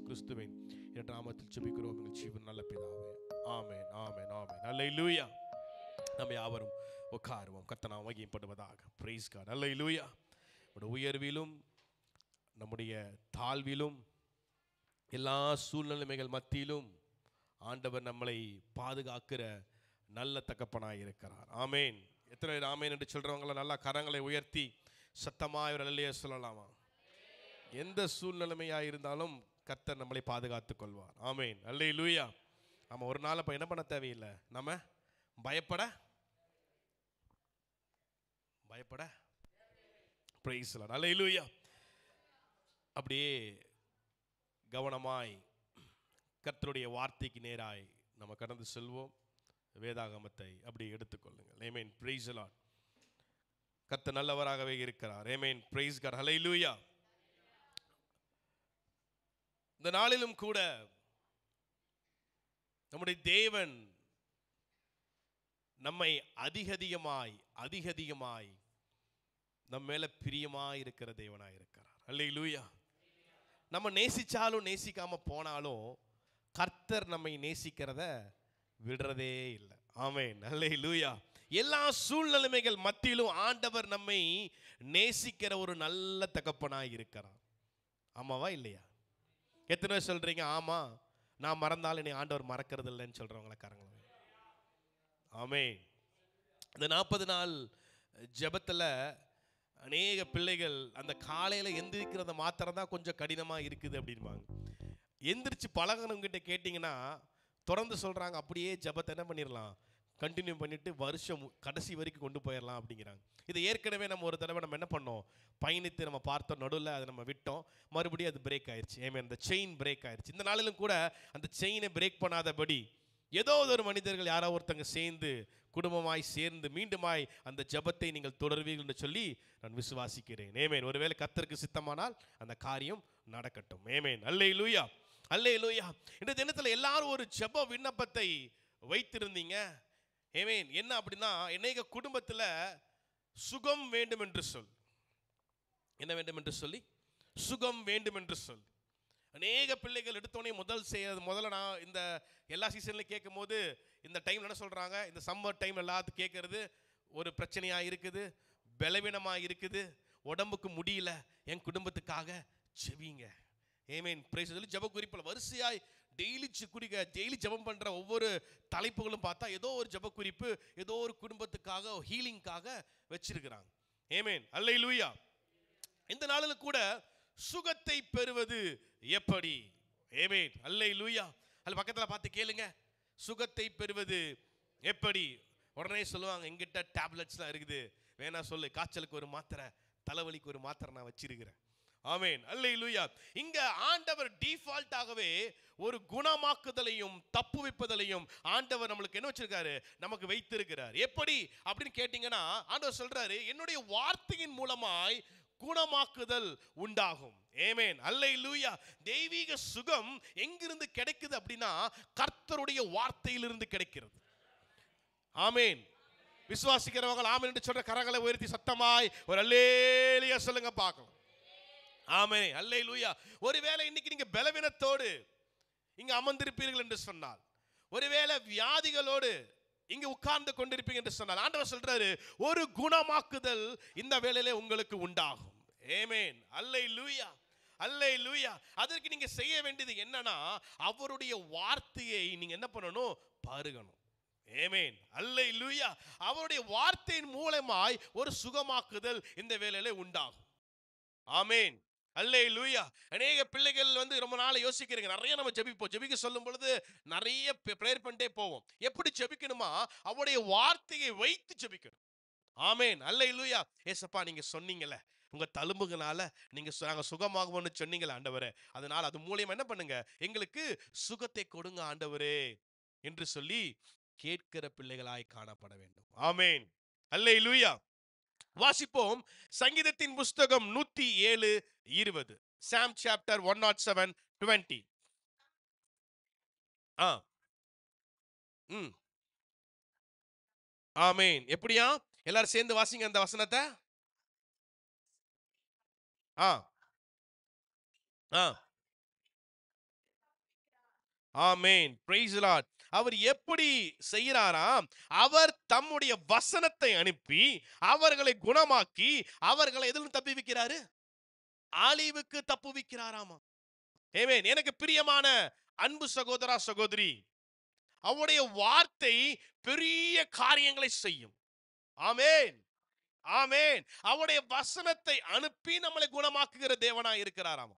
கிறிஸ்துவின் என்ற நாமத்தில் ஜெபிக்கிறோம் எங்கள் ஜீவன் நல்ல பிதாவே. ஆமென், ஆமென், ஆமென். அல்லேலூயா. நம்ம யாவரும் உட்காருவோம். கர்த்தர் நாமம் மகிமைப்படுவதாக. Praise God. அல்லேலூயா. நம்முடைய உயர்விலும் நம்முடைய தாழ்விலும் எல்லா சூழ்நிலைமைகள் மத்தியிலும் ஆண்டவர் நம்மளை பாதுகாக்கிற நல்ல தகப்பனாய் இருக்கிறார். ஆமேன். எத்தனை பேர் ஆமேன் என்று சொல்றவங்கள நல்லா கரங்களை உயர்த்தி சத்தமாய் ஒரு அல்லேலூயா சொல்லலாமா? எந்த சூழ்நிலைமையாக இருந்தாலும் கர்த்தர் நம்மளை பாதுகாத்துக் கொள்வார். ஆமேன். அல்லேலூயா. நம்ம ஒரு நாள் அப்போ என்ன பண்ண தேவையில்லை, நம்ம பயப்பட பிரைஸ் தி லார்ட். அல்லேலூயா. அப்படியே கவனமாய் கர்த்தருடைய வார்த்தைக்கு நேராய் நம்ம கடந்து செல்வோம். வேதாகமத்தை அப்படி எடுத்துக்கொள்ளுங்கள். ஆமென். Praise the Lord. கர்த்தர் நல்லவராகவே இருக்கிறார். ஆமென். Price God. ஹல்லேலூயா. இந்த நாளிலும் கூட நம்முடைய தேவன் நம்மை அதிகதிகமாய் நம்ம மேல பிரியமாய் இருக்கிற தேவனாய் இருக்கிறார். ஹல்லேலூயா. நம்ம நேசிச்சாலும் நேசிக்காம போனாலும் கர்த்தர் நம்மை நேசிக்கிறத விடுறதே இல்லை. ஆமென். அல்லேலூயா. எல்லா சூழ்நிலைமைகள் மத்தியிலும் ஆண்டவர் நம்மை நேசிக்கிற ஒரு நல்ல தகப்பனாய் இருக்கிறார். ஆமாவா இல்லையா? எத்தனை பேர் சொல்றீங்க ஆமா, நான் மறந்தாலும் என்னை ஆண்டவர் மறக்கிறது இல்லைன்னு சொல்றவங்கள கரங்கள. ஆமென். இந்த 40 நாள் ஜெபத்துல அநேக பிள்ளைகள் அந்த காலையில் எந்திரிக்கிறத மாத்திரம் தான் கொஞ்சம் கடினமாக இருக்குது அப்படின்பாங்க. எந்திரிச்சு பழகணுங்கிட்ட கேட்டிங்கன்னா தொடர்ந்து சொல்கிறாங்க, அப்படியே ஜெபத்தை என்ன பண்ணிடலாம், கண்டினியூ பண்ணிவிட்டு வருஷம் கடைசி வரைக்கும் கொண்டு போயிடலாம் அப்படிங்கிறாங்க. இது ஏற்கனவே நம்ம ஒரு தடவை நம்ம என்ன பண்ணோம், பயணித்து நம்ம பார்த்தோம், நடுவில் அதை நம்ம விட்டோம், மறுபடியும் அது பிரேக் ஆயிடுச்சு. ஏமே அந்த செயின் பிரேக் ஆயிடுச்சு. இந்த நாளிலும் கூட அந்த செயினை பிரேக் பண்ணாதபடி ஏதோ ஒரு மனிதர்கள் யாரோ ஒருத்தங்க சேர்ந்து குடும்பமாய் சேர்ந்து மீண்டுமாய் அந்த ஜெபத்தை நீங்கள் தொடர்வீர்கள் என்று சொல்லி நான் விசுவாசிக்கிறேன். ஆமென். ஒருவேளை கர்த்தருக்கு சித்தமானால் அந்த காரியம் நடக்கட்டும். ஆமென். அல்லேலூயா. அல்லேலூயா. இந்த தினத்தில் எல்லாரும் ஒரு ஜெப விண்ணப்பத்தை வைத்திருந்தீங்க. ஆமென். என்ன அப்படின்னா, அநேக குடும்பத்தில் சுகம் வேண்டும் என்று சொல். என்ன வேண்டும் என்று சொல்லி? சுகம் வேண்டும் என்று சொல். அநேக பிள்ளைகள் எடுத்தோடனே முதல்ல நான் இந்த எல்லா சீசன்லையும் கேட்கும் போது இந்த டைம் என்ன சொல்கிறாங்க, இந்த சம்மர் டைம் எல்லாத்துக்கும் கேட்கறது ஒரு பிரச்சனையாக இருக்குது, பலவீனமாக இருக்குது, உடம்புக்கு முடியல, என் குடும்பத்துக்காக செவிங்க. ஆமென். பிரைஸ் சொல்லி ஜெப குறிப்பில் வரிசையாய் டெய்லி ஜெபம் பண்ணுற ஒவ்வொரு தலைப்புகளும் பார்த்தா ஏதோ ஒரு ஜெப குறிப்பு ஏதோ ஒரு குடும்பத்துக்காக ஹீலிங்காக வச்சிருக்கிறாங்க. ஆமென். அல்லேலூயா. இந்த நாளில் கூட சுகத்தை பெறுவது எப்படி? ஆமென். அல்லேலூயா. அது பக்கத்தில் பார்த்து கேளுங்க, சுகத்தை பெறுவது எப்படி? உடனே சொல்லுவாங்க, எங்கிட்ட டேப்லெட்ஸ்லாம் இருக்குது, வேணா சொல்லு, காய்ச்சலுக்கு ஒரு மாத்திரை, தலைவலிக்கு ஒரு மாத்திரை நான் வச்சிருக்கிறேன். ஆமென். அல்லேலூயா. இங்க ஆண்டவர் டிஃபால்ட்டாகவே ஒரு குணமாக்குதலையும் தப்புவிப்பதலையும் ஆண்டவர் நம்மளுக்கு என்ன வச்சிருக்காரு, நமக்கு வைத்திருக்கிறார். எப்படி அப்படின்னு கேட்டீங்கன்னா, ஆண்டவர் சொல்றாரு, என்னுடைய வார்த்தையின் மூலமாய் குணமாக்குதல் உண்டாகும். ஆமென். அல்லேலூயா. தெய்வீக சுகம் எங்கிருந்து கிடைக்குது அப்படின்னா, கர்த்தருடைய வார்த்தையிலிருந்து கிடைக்கிறது. ஆமென். விசுவாசிக்கிறவங்க ஆமென் என்று சொல்ற கரங்களை உயர்த்தி சத்தமாய் ஒரு அல்லேலூயா சொல்லுங்க பார்க்கலாம். ஆமென். அல்லேலூயா. ஒருவேளை இன்னைக்கு நீங்க பலவீனத்தோடு இங்க அமர்ந்திருப்பீர்கள் என்று சொன்னால், ஒருவேளை வியாதிகளோடு இங்க உட்கார்ந்து கொண்டிருப்பீங்க என்று சொன்னால், ஆண்டவர் சொல்றாரு, ஒரு குணமாக்குதல் இந்த வேளையிலே உங்களுக்கு உண்டாகும். ஆமென். அல்லேலூயா. அல்லேலூயா. அதற்கு நீங்க செய்ய வேண்டியது என்னன்னா, அவருடைய வார்த்தையை நீங்க என்ன பண்ணணும், பருகணும். ஆமென். அல்லேலூயா. அவருடைய வார்த்தையின் மூலமாய் ஒரு சுகமாக்குதல் இந்த வேளையிலே உண்டாகும். ஆமென். அல்லேலூயா. அநேக பிள்ளைகள் ரொம்ப நாளை யோசிக்கிறீங்க, நிறைய நம்ம ஜெபிக்க சொல்லும் பொழுது நிறைய ப்ரேயர் பண்ணிட்டே போவோம். எப்படி ஜெபிக்கணுமா, அவருடைய வார்த்தையை வைத்து ஜெபிக்கணும். ஆமென். அல்லேலூயா. ஏசப்பா நீங்க சொன்னீங்கல்ல, உங்க தழும்புகளால நீங்க நாங்க சுகமாகுவோம்னு சொன்னீங்களே ஆண்டவரே, அதனால அது மூலமா என்ன பண்ணுங்க, எங்களுக்கு சுகத்தை கொடுங்க ஆண்டவரே என்று சொல்லி கேட்கிற பிள்ளைகளாய் காணப்பட வேண்டும். ஆமென். அல்லேலூயா. வாசிப்போம் சங்கீதத்தின் புஸ்தகம் 107:20. சாம் சாப்டர் 107:20. ஆமென். எப்படியா எல்லாரும் சேர்ந்து வாசிங்க அந்த வசனத்தை. ஆ ஆ ஆமென். Praise the Lord. அவர் எப்படி செய்கிறாராம்? அவர் தம்முடைய வசனத்தை அனுப்பி அவர்களை குணமாக்கி அவர்களை எதிலும் தப்புவிக்கிறாரு? அழிவுக்கு தப்புவிக்கிறாராமா. ஆமென். எனக்கு பிரியமான அன்பு சகோதரா சகோதரி, அவருடைய வார்த்தை பெரிய காரியங்களை செய்யும். ஆமென். ஆமென். அவருடைய வசனத்தை அனுப்பி நம்மளை குணமாக்குகிற தேவனாய் இருக்கிறாராம்.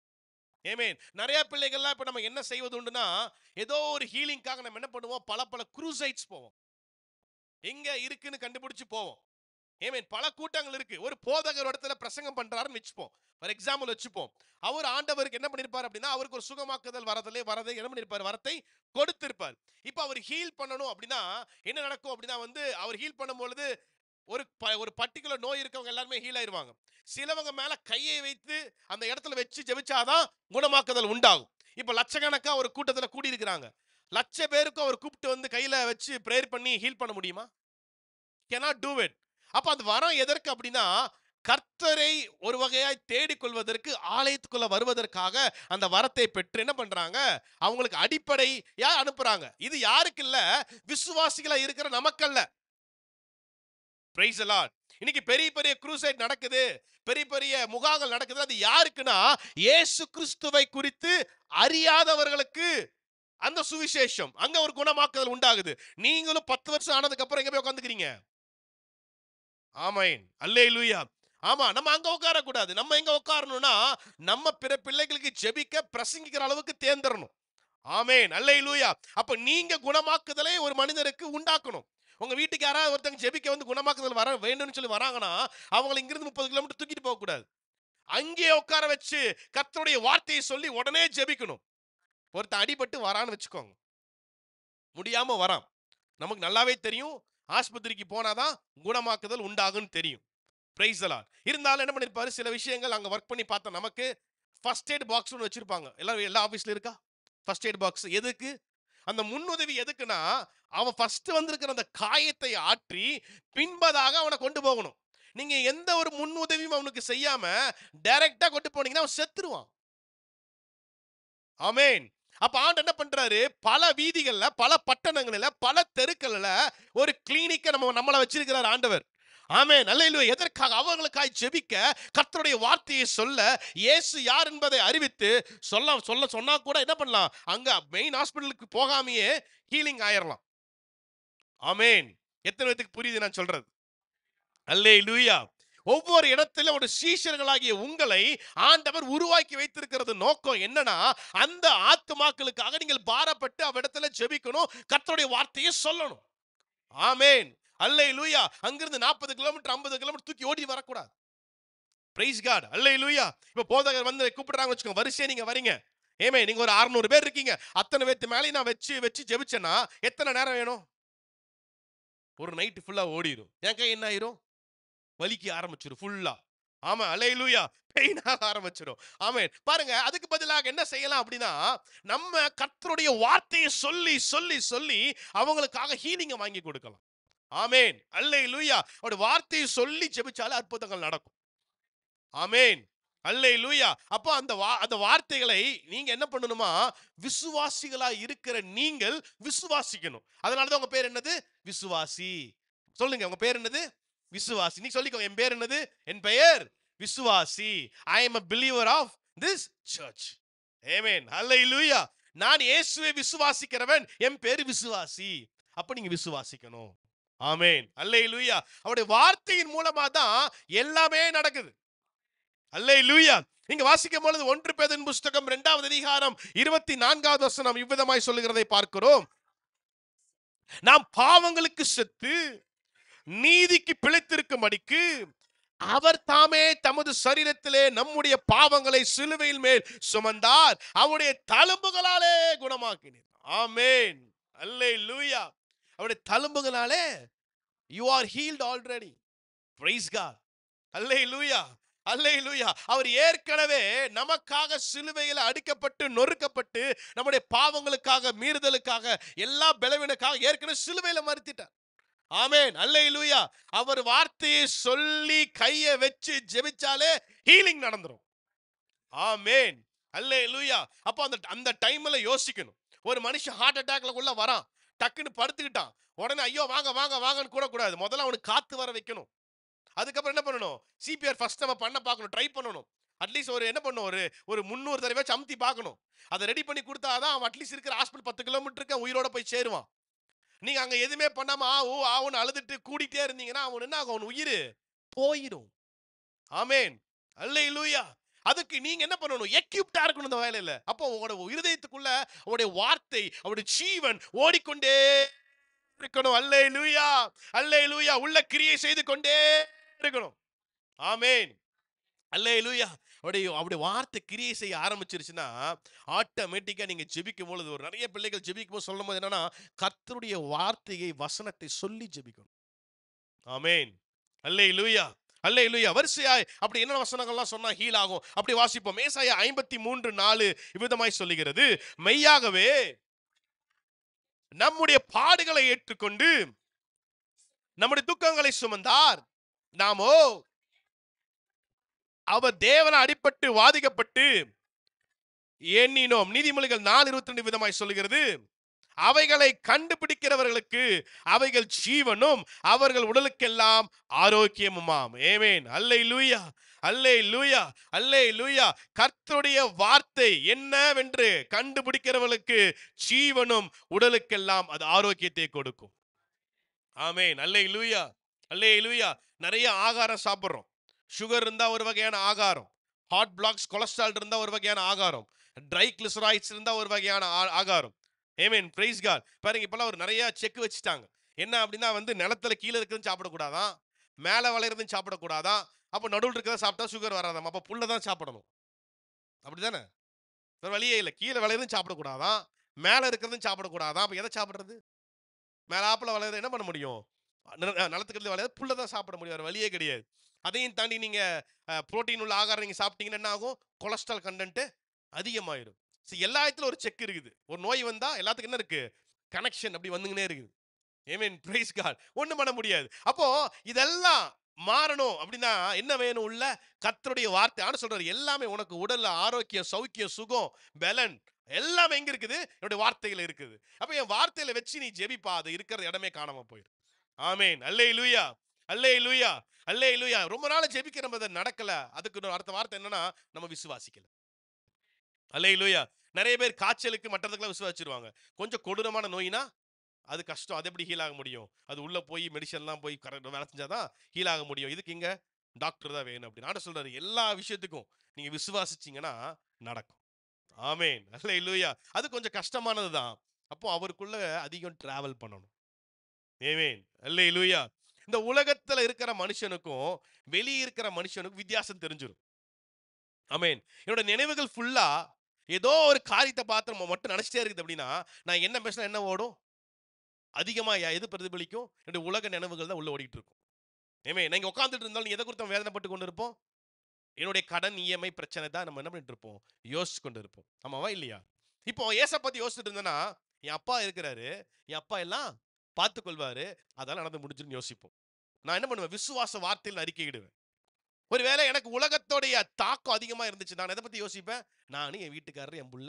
ஆமென். நிறைய பிள்ளைகள்லாம் இப்ப நம்ம என்ன செய்வது உண்டுனா, ஏதோ ஒரு ஹீலிங்காக நம்ம என்ன பண்ணுவோம், பல குரூசைட்ஸ் போவோம். எங்க இருக்குன்னு கண்டுபிடிச்சு போவோம். ஆமென். பல கூட்டங்கள் இருக்கு. ஒரு போதகர் இடத்துல பிரசங்கம் பண்றாருன்னு வெச்சுப்போம். For example வெச்சுப்போம். அவர் ஆண்டவருக்கு என்ன பண்ணிருப்பார் அப்படின்னா, அவருக்கு ஒரு சுகமாக்குதல் வரதை என்ன பண்ணிருப்பார், வரத்தை கொடுத்திருப்பார். இப்ப அவர் ஹீல் பண்ணணும் அப்படின்னா என்ன நடக்கும் அப்படின்னா அவர் ஹீல் பண்ணும்பொழுது ஒரு பர்டிகுலர் நோய் இருக்கவங்க எல்லாருமே ஹீல் ஆயிருவாங்க. சிலவங்க மேல கையை வைத்து அந்த இடத்துல வச்சு ஜெபிச்சாதான் குணமாக்குதல் உண்டாகும். இப்ப லட்சக்கணக்கா ஒரு கூட்டத்துல கூடி இருக்கிறாங்க. லட்ச பேருக்கு அவர் கூப்பிட்டு கையில வச்சு பிரேயர் பண்ணி ஹீல் பண்ண முடியுமா? cannot do it. அப்ப அந்த வரம் எதற்கு அப்படின்னா, கர்த்தரை ஒரு வகையாய் தேடிக்கொள்வதற்கு, ஆலயத்துக்குள்ள வருவதற்காக அந்த வரத்தை பெற்று என்ன பண்றாங்க, அவங்களுக்கு அடிப்படையா அனுப்புறாங்க. இது யாருக்கு இல்ல, விசுவாசிகளா இருக்கிற நமக்கல்ல. Price the Lord. இன்னைக்கு பெரிய பெரிய க்ரூசைட் நடக்குது, பெரிய பெரிய முகாங்கள் நடக்குது. அது யாருக்குன்னா, இயேசு கிறிஸ்துவை குறித்து அறியாதவர்களுக்கு அந்த சுவிசேஷம். அங்க ஒரு குணமாக்குதல் உண்டாகுது. நீங்களும் 10 வருஷம் ஆனதுக்கு அப்புறம் எங்க போய் உட்கார்ந்துக்கிறீங்க? ஆமென். அல்லேலூயா. ஆமா, நம்ம அங்க உட்கார கூடாது. நம்ம எங்க உட்காரணும்னா, நம்ம பிற பிள்ளைகளுக்கு ஜெபிக்க பிரசங்கிக்கிற அளவுக்கு தேர்ந்தறணும். ஆமென். அல்லேலூயா. அப்ப நீங்க குணமாக்குதலை ஒரு மனிதருக்கு உண்டாக்கணும். உங்க வீட்டுக்கு யாராவது ஒருத்தங்க ஜெபிக்க குணமாக்குதல் வர வேண்டும்னு சொல்லி வராங்கன்னா, அவங்களை இங்கிருந்து 30 கிலோமீட்டர் தூக்கிட்டு போக கூடாது. அங்கேயே உட்கார வச்சு கர்த்தருடைய வார்த்தையை சொல்லி உடனே ஜெபிக்கணும். ஒருத்தன் அடிபட்டு வரான்னு வச்சுக்கோங்க, முடியாம வரான், நமக்கு நல்லாவே தெரியும். ஆஸ்பத்திரிக்கு போனாதான் குணமாக்குதல் உண்டாகும்னு தெரியும். Price the Lord. இருந்தாலும் என்ன பண்ணிருப்பாரு, சில விஷயங்கள் அங்க ஒர்க் பண்ணி பார்த்தா நமக்கு ஃபர்ஸ்ட் எய்ட் பாக்ஸ் ஒன்று வச்சிருப்பாங்க. எல்லா ஆபீஸ்ல இருக்கா ஃபர்ஸ்ட் எய்ட் பாக்ஸ்? எதுக்கு? அந்த முன்னுதவி எதுக்குன்னா, அவன் ஃபர்ஸ்ட் வந்திருக்கிற அந்த காயத்தை ஆற்றி பின்பதாக அவனை கொண்டு போகணும். நீங்க எந்த ஒரு முன்னுதவியும் அவனுக்கு செய்யாம டைரக்டா கொண்டு போனீங்கன்னா அவன் செத்துருவான். ஆமென். அப்ப ஆண்டு என்ன பண்றாரு, பல வீதிகள்ல, பல பட்டணங்கள்ல, பல தெருக்கள்ல ஒரு கிளினிக்க நம்மள வச்சிருக்கிறார் ஆண்டவர். ஆமென். அல்லேலூயா. எதற்காக? அவர்களுக்காய் ஜெபிக்க, கர்த்தருடைய வார்த்தையை சொல்ல, இயேசு யார் என்பதை அறிவித்து சொன்னா கூட என்ன பண்ணலாம், அங்க மெயின் ஹாஸ்பிடலுக்கு போகாமையே ஹீலிங் ஆயிரலாம். ஆமென். எத்தனை பேருக்கு புரியுது நான் சொல்றது? அல்லேலூயா. ஒவ்வொரு இடத்திலும் ஒரு சீஷர்களாகிய உங்களை ஆண்டவர் உருவாக்கி வைத்திருக்கிறது நோக்கம் என்னன்னா, அந்த ஆத்துமாக்களுக்காக நீங்கள் பாரப்பட்டு அவ்விடத்துல ஜெபிக்கணும், கர்த்தருடைய வார்த்தையை சொல்லணும். ஆமென். அல்லேலூயா. அங்கிருந்து 40 கிலோமீட்டர் 50 கிலோமீட்டர் தூக்கி ஓடி வரக்கூடாது. Praise God. அல்லேலூயா. இப்ப போதகர் கூப்பிடுறாங்க வச்சுக்கோங்க, வரிசையா நீங்க வரீங்க. ஏமே, நீங்க ஒரு 600 பேர் இருக்கீங்க. அத்தனை பேத்து மேலே நான் வச்சு ஜெபிச்சேன்னா எத்தனை நேரம் வேணும்? ஒரு நைட் ஃபுல்லா ஓடிரும். என் கை என்ன ஆயிரும்? வலிக்க ஆரம்பிச்சிரும் ஃபுல்லா. ஆமா, அல்லேலூயா. பெயின் ஆக ஆரம்பிச்சிரும். ஆமென். பாருங்க, அதுக்கு பதிலாக என்ன செய்யலாம் அப்படின்னா, நம்ம கர்த்தருடைய வார்த்தையை சொல்லி சொல்லி சொல்லி அவங்களுக்காக ஹீலிங்க வாங்கி கொடுக்கலாம். ஆமென். அல்லேலூயா. அவருடைய வார்த்தையை சொல்லி ஜெபிச்சாலே அற்புதங்கள் நடக்கும். ஆமென். அல்லேலூயா. அப்போ அந்த வார்த்தைகளை நீங்க என்ன பண்ணணுமா, விசுவாசிகளா இருக்கிற நீங்கள் விசுவாசிக்கணும். அதனாலதான் உங்க பேர் என்னது? விசுவாசி. சொல்லுங்க, உங்க பேர் என்னது? விசுவாசி. நீ சொல்லிக்கோ, என் பேர் என்னது? என் பெயர் விசுவாசி. I am a believer of this church. Amen. Hallelujah. நான் இயேசுவை விசுவாசிக்கிறவன், என் பேர் விசுவாசி. அப்ப நீங்க விசுவாசிக்கணும். ஆமென். அல்லேலூயா. அவருடைய வார்த்தையின் மூலமா தான் எல்லாமே நடக்குது. அல்லேலூயா. நீங்க வாசிக்கும் பொழுது 1 பேதுரு புத்தகம் 2வது அதிகாரம் 24வது வசனம் இவ்விதமாய் சொல்லுகிறதை பார்க்கிறோம். நாம் பாவங்களுக்கு செத்து நீதிக்கு பிழைத்திருக்கும்படிக்கு அவர் தாமே தமது சரீரத்திலே நம்முடைய பாவங்களை சிலுவையில் மேல் சுமந்தார், அவருடைய தழும்புகளாலே குணமாக்கினார். ஆமென். அல்லேலூயா. அவருடைய தழும்புகளாலே you are healed already. Praise God. அல்லேலூயா. அல்லேலூயா. அவர் ஏற்கனவே நமக்காக சிலுவையில் அடிக்கப்பட்டு நொறுக்கப்பட்டு நம்முடைய பாவங்களுக்காக, மீறுதலுக்காக, எல்லா பலவீனக்காக ஏற்கனவே சிலுவையில மரித்திட்டார். ஆமென். அல்லேலூயா. அவர் வார்த்தையை சொல்லி கையை வச்சு ஜெபிச்சாலே ஹீலிங் நடந்துரும். ஆமென். அல்லேலூயா. அப்ப அந்த டைம்ல யோசிக்கணும், ஒரு மனுஷன் ஹார்ட் அட்டாக்ல உள்ள வரான், டக்குன்னு படுத்துக்கிட்டான், உடனே ஐயோ வாங்க வாங்க வாங்கன்னு கூடக்கூடாது. முதல்ல அவனுக்கு காத்து வர வைக்கணும். அதுக்கப்புறம் என்ன பண்ணணும், சிபிஆர் ஃபர்ஸ்ட் நம்ம பண்ண பார்க்கணும், ட்ரை பண்ணணும். அட்லீஸ்ட் ஒரு என்ன பண்ணணும், ஒரு 300 தடவை அமுத்தி பார்க்கணும். அதை ரெடி பண்ணி கொடுத்தாதான் அவன் அட்லீஸ்ட் இருக்கிற ஹாஸ்பிட்டல் 10 கிலோமீட்டருக்கு உயிரோட போய் சேருவான். நீங்க அங்க எதுவுமே பண்ணாம ஆவுன்னு அழுதுட்டு கூடிட்டே இருந்தீங்கன்னா அவன் என்ன ஆகும், அவன் உயிர் போயிடும். ஆமென், அல்லேலூயா. அதுக்கு நீங்க என்ன பண்ணணும், எக்யூப்டா இருக்கணும் இந்த வேலையில. அப்போ உங்களோட இருதயத்துக்குள்ள அவருடைய வார்த்தை, அவருடைய ஜீவன் ஓடிக்கொண்டே இருக்கணும். அல்லேலூயா, அல்லேலூயா. உள்ள கிரியை செய்து கொண்டே இருக்கணும். ஆமென், அல்லேலூயா. அவருடைய வார்த்தை கிரியை செய்ய ஆரம்பிச்சிருச்சுன்னா ஆட்டோமேட்டிக்கா நீங்க ஜெபிக்கும் பொழுது, ஒரு நிறைய பிள்ளைகள் ஜெபிக்கும் போது சொல்லும் போது என்னன்னா, கர்த்தருடைய வார்த்தையை வசனத்தை சொல்லி ஜெபிக்கணும். ஆமென், அல்லேலூயா, அல்லேலூயா. வரிசையாய் அப்படி என்ன வசனங்கள்லாம் சொன்னா ஹீல் ஆகும், அப்படி வாசிப்போம். ஏசாயா 53:4 இவ்விதமாய் சொல்லுகிறது, மெய்யாகவே நம்முடைய பாடுகளை ஏற்றுக்கொண்டு நம்முடைய துக்கங்களை சுமந்தார், நாமோ அவர் தேவன அடிபட்டு வாதிக்கப்பட்டு எண்ணினோம். நீதிமொழிகள் 4:22 விதமாய் சொல்லுகிறது, அவைகளை கண்டுபிடிக்கிறவர்களுக்கு அவைகள் ஜீவனும் அவர்கள் உடலுக்கெல்லாம் ஆரோக்கியமுமாம். ஆமென், அல்லேலூயா, அல்லேலூயா, அல்லேலூயா. கர்த்தருடைய வார்த்தை என்னவென்று கண்டுபிடிக்கிறவர்களுக்கு ஜீவனும் உடலுக்கெல்லாம் அது ஆரோக்கியத்தை கொடுக்கும். ஆமென், அல்லேலூயா, அல்லேலூயா. நிறைய ஆகாரம் சாப்பிடுறோம். சுகர் இருந்தா ஒரு வகையான ஆகாரம், ஹார்ட் பிளாக்ஸ் கொலஸ்ட்ரால் இருந்தா ஒரு வகையான ஆகாரம், ட்ரை கிளிசராய்ட்ஸ் இருந்தா ஒரு வகையான ஆகாரம். ஆமென், பிரைஸ் காட். பாருங்க, இப்பெல்லாம் ஒரு நிறைய செக் வச்சுட்டாங்க. என்ன அப்படின்னா நிலத்துல கீழே இருக்கிறது சாப்பிடக்கூடாதான், மேலே வளையிறதும் சாப்பிடக்கூடாதான். அப்போ நடுவில் இருக்கிறத சாப்பிட்டா சுகர் வராதாம். அப்போ புல்ல தான் சாப்பிடணும், அப்படிதானே? வேற வழியே இல்லை. கீழே விளையிறதும் சாப்பிடக்கூடாதான், மேலே இருக்கிறதும் சாப்பிடக்கூடாதான். அப்போ எதை சாப்பிட்றது? மேலாப்பில் வளையிறது என்ன பண்ண முடியும், நிலத்துக்கு வளையாது புல்ல தான் சாப்பிட முடியும், வேற வழியே கிடையாது. அதையும் தாண்டி நீங்க புரோட்டீன் உள்ள ஆகாரம் நீங்க சாப்பிட்டீங்கன்னா என்ன ஆகும், கொலஸ்ட்ரால் கண்டென்ட் அதிகமாயிடும். எல்லா இடத்துல ஒரு செக் இருக்குது. ஒரு நோய் வந்தா எல்லாத்துக்கும் என்ன இருக்கு, கனெக்ஷன் அப்படி வந்துங்கனே இருக்குது. ஆமென், பிரைஸ் காட். ஒண்ணும் பண்ண முடியாது. அப்போ இதெல்லாம் மாறணும் அப்படின்னா என்ன வேணும், உள்ள கர்த்தருடைய வார்த்தை. ஆனா சொல்றாரு, எல்லாமே உனக்கு உடல்ல ஆரோக்கியம், சௌக்கியம், சுகம், பலன் எல்லாமே எங்க இருக்குது, என்னுடைய வார்த்தையில இருக்குது. அப்ப என் வார்த்தையில வச்சு நீ ஜெபிப்பா, அது இருக்கிற இடமே காணாம போயிடும். ஆமென், அல்லேலூயா, அல்லேலூயா, அல்லேலூயா. ரொம்ப நாள் ஜெபிக்கிற நம்ம நடக்கல, அதுக்கு அடுத்த வார்த்தை என்னன்னா, நம்ம விசுவாசிக்கல. அல்லேலூயா. நிறைய பேர் காய்ச்சலுக்கு மற்றதுக்கெல்லாம் விசுவாசிச்சிருவாங்க. கொஞ்சம் கொடூரமான நோயினா அது கஷ்டம், அது எப்படி ஹீல் ஆக முடியும், அது உள்ள போய் மெடிசன்லாம் போய் வேலை செஞ்சாதான் ஹீல் ஆக முடியும், இதுக்கு இங்க டாக்டர் தான் வேணும் அப்படின்னு. ஆனா சொல்றாரு, எல்லா விஷயத்துக்கும் நீங்க விசுவாசிச்சீங்கன்னா நடக்கும். ஆமென், அல்லேலூயா. அது கொஞ்சம் கஷ்டமானது தான். அப்போ அவருக்குள்ள அதிகம் டிராவல் பண்ணணும். ஆமென், அல்லேலூயா. இந்த உலகத்துல இருக்கிற மனுஷனுக்கும் வெளியே இருக்கிற மனுஷனுக்கும் வித்தியாசம் தெரிஞ்சிடும். ஆமென். என்னோட நினைவுகள் ஃபுல்லா ஏதோ ஒரு காரியத்தை பார்த்து மட்டும் நினைச்சிட்டே இருக்குது அப்படின்னா, நான் என்ன பேசினா என்ன ஓடும், அதிகமா எது பிரதிபலிக்கும், என்னுடைய உலக நினைவுகள் தான் உள்ள ஓடிட்டு இருக்கும். ஆமென். நீங்க உட்கார்ந்துட்டு இருந்தாலும் எதை குறித்து வேதனைப்பட்டு கொண்டு இருப்போம், என்னுடைய கடன் இஎம்ஐ பிரச்சனை தான் நம்ம என்ன பண்ணிட்டு இருப்போம், யோசிச்சு கொண்டு இருப்போம். ஆமாவா இல்லையா? இப்போ ஏச பத்தி யோசிச்சுட்டு இருந்தேன்னா, என் அப்பா இருக்கிறாரு, என் அப்பா எல்லாம் பார்த்துக் கொள்வாரு, அதெல்லாம் நடந்து முடிஞ்சுன்னு யோசிப்போம். நான் என்ன பண்ணுவேன், விசுவாச வார்த்தையில் அறிக்கையிடுவேன். ஒருவேளை எனக்கு உலகத்தோடைய தாக்கம் அதிகமா இருந்துச்சு, நான் எதை பத்தி யோசிப்பேன், நானும் என் வீட்டுக்காரர், என் புள்ள,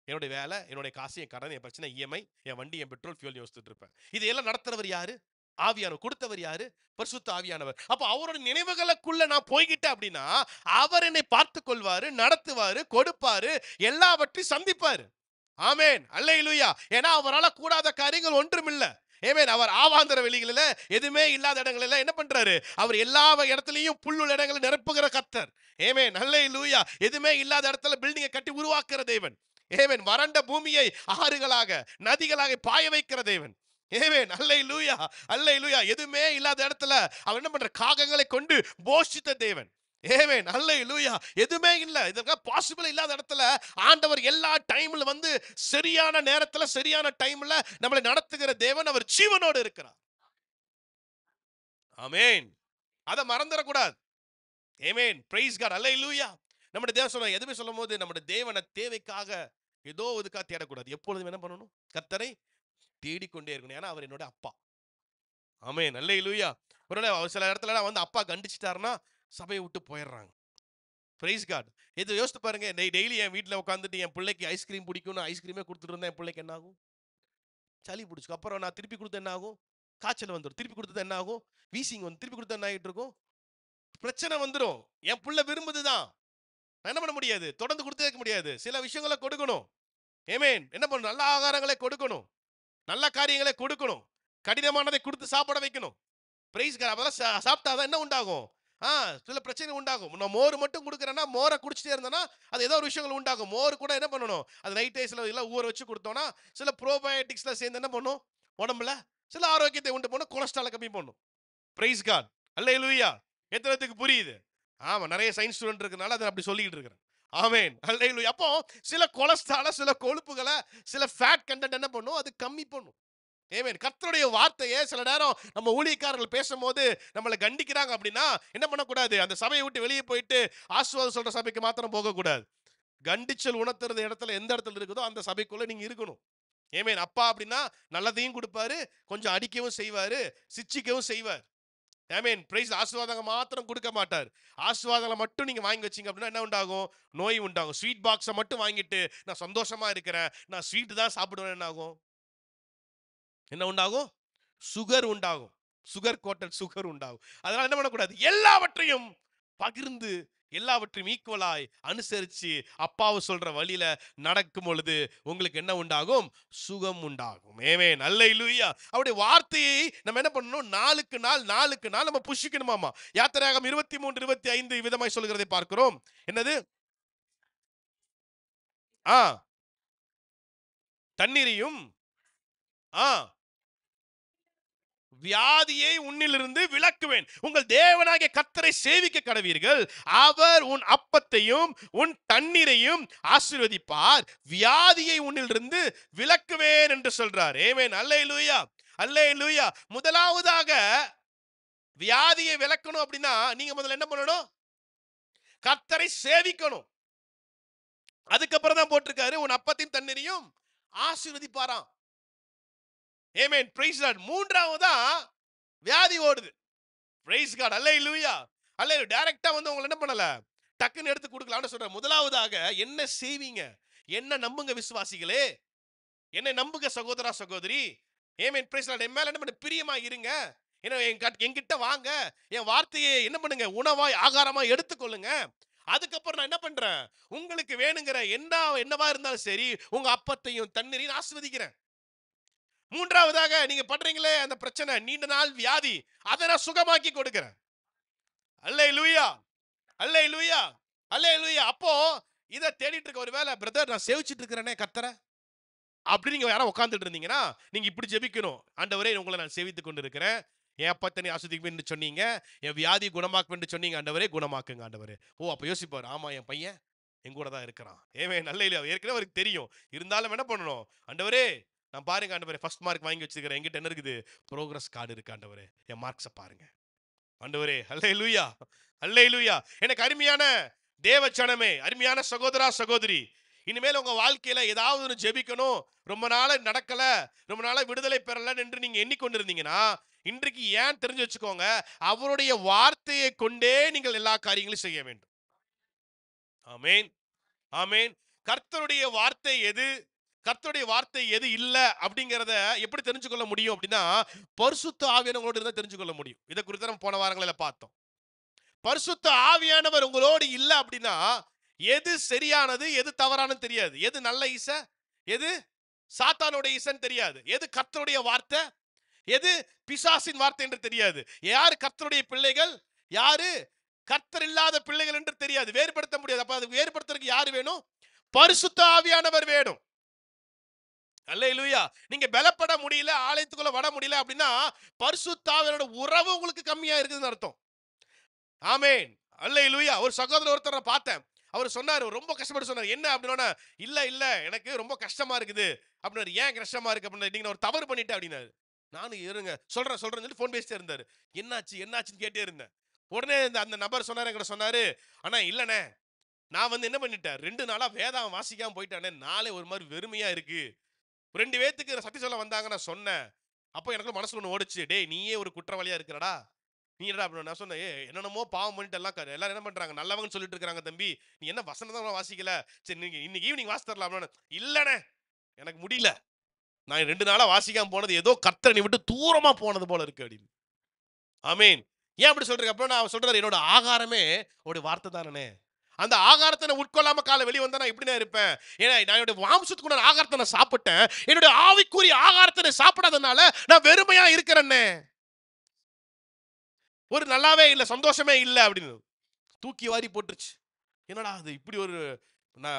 என்னுடைய வேலை, என்னுடைய காசு, என் கடன், என் பிரச்சனை, இஎம்ஐ, என் வண்டி, என் பெட்ரோல், ஃபியூல் யோசிச்சுட்டு இருப்பேன். இதையெல்லாம் நடத்துறவர் யாரு, ஆவியானவர். கொடுத்தவர் யாரு, பரிசுத்த ஆவியானவர். அப்ப அவரோட நினைவுகளுக்குள்ள நான் போய்கிட்டேன் அப்படின்னா, அவர் என்னை பார்த்துக் கொள்வாரு, நடத்துவாரு, கொடுப்பாரு, எல்லாவற்றையும் சந்திப்பாரு. ஆமென், அல்லேலூயா. ஏன்னா அவரால கூடாத காரியங்கள் ஒன்றுமில்லை. ஆமென். அவர் ஆவாந்தர வெளிகளில எதுவுமே இல்லாத இடங்களில என்ன பண்றாரு, அவர் எல்லா இடத்துலயும் புல்லுள்ள இடங்களை நிரப்புகிற கர்த்தர். ஆமென், அல்லேலூயா. எதுவுமே இல்லாத இடத்துல பில்டிங்கை கட்டி உருவாக்குற தேவன். ஆமென். வறண்ட பூமியை ஆறுகளாக, நதிகளாக பாய வைக்கிற தேவன். ஆமென், அல்லேலூயா, அல்லேலூயா. எதுவுமே இல்லாத இடத்துல அவர் என்ன பண்ற, காகங்களை கொண்டு போஷித்த தேவன். ஆமென், அல்லேலூயா. எதுவுமே இல்ல, இதெல்லாம் பாசிபிள் இல்லாத இடத்துல ஆண்டவர் எல்லா டைம்ல சரியான நேரத்துல சரியான டைம்ல நம்மளை நடத்துகிற தேவன். அவர் ஜீவனோடு இருக்கிறார். ஆமென். அத மறந்துடக்கூடாது. ஆமென், பிரைஸ் காட், அல்லேலூயா. நம்முடைய தேவன் சொல்ல எதுவுமே சொல்லும் போது நம்முடைய தேவனை தேவைக்காக ஏதோ இதுக்காக தேடக்கூடாது. எப்பொழுதும் என்ன பண்ணணும், கர்த்தரை தேடிக்கொண்டே இருக்கணும். ஏன்னா அவர் என்னோட அப்பா. ஆமென், அல்லேலூயா. ஒருவேளை சில இடத்துல அப்பா கண்டிச்சிட்டாருன்னா சபையை விட்டு போயிடுறாங்க. Praise God. இது யோசித்து பாருங்க. டெய்லி என் வீட்டில் உட்காந்துட்டு என் பிள்ளைக்கு ஐஸ்கிரீம் பிடிக்கும்னு ஐஸ்கிரீமே கொடுத்துட்டு இருந்தா என் பிள்ளைக்கு என்ன ஆகும்? சளி பிடிச்சிக்கும். அப்புறம் நான் திருப்பி கொடுத்தா என்ன ஆகும்? காய்ச்சல் வந்துடும். திருப்பி கொடுத்தா என்ன ஆகும்? வீசிங் வந்து திருப்பி கொடுத்தா என்ன ஆகிட்டு இருக்கும்? பிரச்சனை வந்துடும். என் பிள்ளை விரும்புதுதான், நான் என்ன பண்ண முடியாது? தொடர்ந்து கொடுத்தே இருக்க முடியாது. சில விஷயங்களை கொடுக்கணும். ஆமென். என்ன பண்ணணும்? நல்ல ஆகாரங்களை கொடுக்கணும், நல்ல காரியங்களை கொடுக்கணும், கடினமானதை கொடுத்து சாப்பிட வைக்கணும். Praise God. அதெல்லாம் சாப்பிட்டாதான் என்ன உண்டாகும்? சில பிரச்சனை உண்டாகும். நான் மோர் மட்டும் கொடுக்குறேன்னா, மோரை குடிச்சிட்டே இருந்தேன்னா அது ஏதோ ஒரு விஷயங்கள் உண்டாகும். மோர் கூட என்ன பண்ணணும்? அது நைட் டேஸ்ல எல்லாம் ஊற வச்சு கொடுத்தோம்னா சில ப்ரோபயோட்டிக்ஸ்ல சேர்ந்து என்ன பண்ணும்? உடம்புல சில ஆரோக்கியத்தை உண்டு பண்ணும், கொலஸ்ட்ராலை கம்மி பண்ணும். Price God. அல்லேலூயா. எத்தனைத்துக்கு புரியுது? ஆமா, நிறைய சயின்ஸ் ஸ்டூடெண்ட் இருக்கனால அதை அப்படி சொல்லிட்டு இருக்கிறேன். ஆமென். அல்லேலூயா. அப்போ சில கொலஸ்ட்ரால, சில கொழுப்புகளை, சில ஃபேட் கண்டென்ட் என்ன பண்ணும்? அது கம்மி பண்ணும். ஆமென். கர்த்தருடைய வார்த்தையை சில நேரம் நம்ம ஊழியக்காரர்கள் பேசும்போது நம்மளை கண்டிக்கிறாங்க அப்படின்னா என்ன பண்ணக்கூடாது? அந்த சபையை விட்டு வெளியே போயிட்டு ஆசீர்வாதம் சொல்ற சபைக்கு மாத்திரம் போகக்கூடாது. கண்டிச்சல் உணர்த்துறது இடத்துல எந்த இடத்துல இருக்குதோ அந்த சபைக்குள்ள நீங்க இருக்கணும். ஆமென். அப்பா அப்படின்னா நல்லதையும் கொடுப்பாரு, கொஞ்சம் அடிக்கவும் செய்வாரு, சிச்சிக்கவும் செய்வார். ஆமென். பிரைஸ். ஆசீர்வாதங்கள் மாத்திரம் கொடுக்க மாட்டார். ஆசீர்வாதங்களை மட்டும் நீங்க வாங்கி வச்சீங்க அப்படின்னா என்ன உண்டாகும்? நோய் உண்டாகும். ஸ்வீட் பாக்ஸை மட்டும் வாங்கிட்டு நான் சந்தோஷமா இருக்கிறேன், நான் ஸ்வீட் தான் சாப்பிடுவேன், என்ன ஆகும்? என்ன உண்டாகும்? சுகர் உண்டாகும். சுகர் கோட்டட் சுகர் உண்டாகும். அதனால என்ன பண்ணக்கூடாது? எல்லாவற்றையும் பகிர்ந்து, எல்லாவற்றையும் ஈக்குவலாய் அனுசரிச்சு அப்பாவு சொல்ற வழியில நடக்கும் பொழுது உங்களுக்கு என்ன உண்டாகும்? சுகம் உண்டாகும். ஆமென். அல்லேலூயா. அவருடைய வார்த்தையை நம்ம என்ன பண்ணணும்? நாளுக்கு நாள் நம்ம புஷிக்கணுமாமா. யாத்திராகமம் 23:25 விதமாய் சொல்கிறதை பார்க்கிறோம். என்னது? ஆ தண்ணீரையும் வியாதியை உன்னிலிருந்து விலக்குவேன். உங்கள் தேவனாகிய கர்த்தரை சேவிக்க கடவீர்கள். அவர் உன் அப்பத்தையும் உன் தண்ணீரையும் ஆசீர்வதிப்பார். வியாதியை உன்னிலிருந்து விலக்குவேன் என்று சொல்றார். ஆமென். அல்லேலூயா. அல்லேலூயா. முதலாவதாக வியாதியை விலக்கணும் அப்படின்னா நீங்க முதல்ல என்ன பண்ணணும்? கர்த்தரை சேவிக்கணும். அதுக்கப்புறம் தான் போட்டிருக்காரு உன் அப்பத்தையும் தண்ணீரையும் ஆசீர்வதிப்பாராம். ஆமென். Price God. மூன்றாவதா வியாதி ஓடுது. Praise God. அல்லேலூயா. அல்லேலூயா. டைரக்டா வந்து உங்களை என்ன பண்ணல? டக்குன்னு எடுத்து கொடுக்கலாம்னு சொல்றேன். முதலாவதாக என்ன செய்வீங்க? என்ன நம்புங்க விசுவாசிகளே, என்ன நம்புங்க சகோதரா சகோதரி. ஆமென். Price God. என் மேல என்ன பண்ண? பிரியமா இருங்க. என்ன என்கிட்ட வாங்க. என் வார்த்தையை என்ன பண்ணுங்க? உணவாய் ஆகாரமா எடுத்துக்கொள்ளுங்க. அதுக்கப்புறம் நான் என்ன பண்றேன்? உங்களுக்கு வேணுங்கிற என்னவா இருந்தாலும் சரி உங்க அப்பத்தையும் தண்ணீரையும் ஆசீர்வதிக்கிறேன். மூன்றாவதாக நீங்க பண்றீங்களே அந்த பிரச்சனை, நீண்ட நாள் வியாதி, அதை நான் சுகமாக்கி கொடுக்கிறேன். அல்லேலூயா. அல்லேலூயா. அல்லேலூயா. அப்போ இதை தேடிட்டு இருக்க, ஒருவேளை பிரதர் நான் சேவிச்சிட்டு இருக்கிறேனே கர்த்தரை அப்படி நீங்க யாரா உட்கார்ந்துட்டு இருந்தீங்கன்னா நீங்க இப்படி ஜெபிக்கணும். ஆண்டவரே உங்களை நான் சேவித்துக் கொண்டு இருக்கிறேன். என் அப்பத்தனை ஆசீர்வதிப்பேன்னு சொன்னீங்க, என் வியாதி குணமாக்குவேன்னு சொன்னீங்க, ஆண்டவரே குணமாக்குங்க ஆண்டவரே. அப்ப யோசிப்பார், ஆமா என் பையன் என் கூட தான் இருக்கிறான். நல்ல ஏற்கனவே அவருக்கு தெரியும். இருந்தாலும் என்ன பண்ணணும்? ஆண்டவரே நான் பாருங்க ஆண்டவரே, ஃபர்ஸ்ட் மார்க் வாங்கி வச்சிருக்கிறேன், என்கிட்ட என்ன இருக்குது? ப்ரோக்ரஸ் கார்டு இருக்கு ஆண்டவரே, என் மார்க்ஸை பாருங்க ஆண்டவரே. அல்லேலூயா. அல்லேலூயா. எனக்கு அருமையான தேவச்சனமே, அருமையான சகோதரா சகோதரி, இனிமேல் உங்க வாழ்க்கையில ஏதாவது ஒன்று ஜெபிக்கணும், ரொம்ப நாளா நடக்கல, ரொம்ப நாளா விடுதலை பெறல என்று நீங்க எண்ணிக்கொண்டிருந்தீங்கன்னா இன்றைக்கு ஏன் தெரிஞ்சு வச்சுக்கோங்க, அவருடைய வார்த்தையை கொண்டே நீங்கள் எல்லா காரியங்களையும் செய்ய வேண்டும். ஆமென். ஆமென். கர்த்தருடைய வார்த்தை எது, கர்த்தருடைய வார்த்தை எது இல்ல அப்படிங்கறத எப்படி தெரிஞ்சுக்கொள்ள முடியும் அப்படின்னா பரிசுத்த ஆவியானவரோடு இருந்தா தெரிஞ்சுக்கொள்ள முடியும். இதை குறித்து நம்ம போன வாரங்களில் பார்த்தோம். பரிசுத்த ஆவியானவர் உங்களோடு இல்ல அப்படின்னா எது சரியானது எது தவறானது தெரியாது. எது நல்ல இசை, எது சாத்தானுடைய இசைன்னு தெரியாது. எது கர்த்தருடைய வார்த்தை, எது பிசாசின் வார்த்தை என்று தெரியாது. யாரு கர்த்தருடைய பிள்ளைகள், யாரு கர்த்தர் இல்லாத பிள்ளைகள் என்று தெரியாது. வேறுபடுத்த முடியாது. அப்ப அது வேறுபடுத்துறதுக்கு யாரு வேணும்? பரிசுத்த ஆவியானவர் வேணும். அல்லேலூயா. நீங்க பலப்பட முடியல, ஆலயத்துக்குள்ள வர முடியல அப்படின்னா பரிசுத்த ஆவியானோட உறவு உங்களுக்கு கம்மியா இருக்குதுன்னு அர்த்தம். ஆமென். அல்லேலூயா. ஒரு சகோதரர் ஒருத்தரை பார்த்தேன், அவர் சொன்னாரு, ரொம்ப கஷ்டப்பட்டு சொன்னார். என்ன அப்படின்னா, இல்ல எனக்கு ரொம்ப கஷ்டமா இருக்குது அப்படின்னாரு. ஏன் கஷ்டமா இருக்கு அப்படின்னா, நீங்க ஒரு தவறு பண்ணிட்டேன் அப்படின்னாரு. நானும் இருங்க சொல்றேன்னு சொல்லி போன் பேசிட்டே இருந்தாரு. என்னாச்சுன்னு கேட்டே இருந்தேன். உடனே அந்த நபர் சொன்னாரு, என்கிட்ட சொன்னாரு, ஆனா இல்லண்ணே நான் வந்து என்ன பண்ணிட்டேன், 2 நாளா வேதம் வாசிக்காம போயிட்டானே, நாளே ஒரு மாதிரி வெறுமையா இருக்கு. 2 பேத்துக்கு சத்தி சொல்ல வந்தாங்க, நான் சொன்னேன். அப்போ எனக்கு மனசுல ஒன்று ஓடிச்சு, டேய் நீயே ஒரு குற்றவாளியா இருக்கிறடா, நீ என்னடா அப்படி நான் சொன்னேன், என்னென்னமோ பாவம் பண்ணிட்டு எல்லாம் எல்லாரும் என்ன பண்றாங்க, நல்லவங்கன்னு சொல்லிட்டு இருக்காங்க தம்பி, நீ என்ன வசனம் தான் வாசிக்கல, சரி நீங்க இன்னைக்கு ஈவினிங் வாசி தரலாம். இல்லண்ணே எனக்கு முடியல, நான் 2 நாளா வாசிக்காம போனது ஏதோ கர்த்தரை விட்டு தூரமா போனது போல இருக்கு அப்படின்னு. ஆமீன். ஏன் அப்படி சொல்றீங்க? அப்ப நான் சொல்றாரு, என்னோட ஆகாரமே ஒரு வார்த்தை தானே. அந்த ஆகாரத்தை நான் உட்கொள்ளாம காலை வெளியே வந்தா நான் எப்படி நான் இருப்பேன்? ஏன்னா நான் என்னுடைய மாம்சத்துக்கு ஆகாரத்தை நான் சாப்பிட்டேன், என்னுடைய ஆவிக்குரிய ஆகாரத்தை சாப்பிடாதனால நான் வெறுமையா இருக்கிறேன்னே, ஒரு நல்லாவே இல்லை, சந்தோஷமே இல்லை அப்படின்னு தூக்கி வாரி போட்டுருச்சு. என்னடா அது இப்படி ஒரு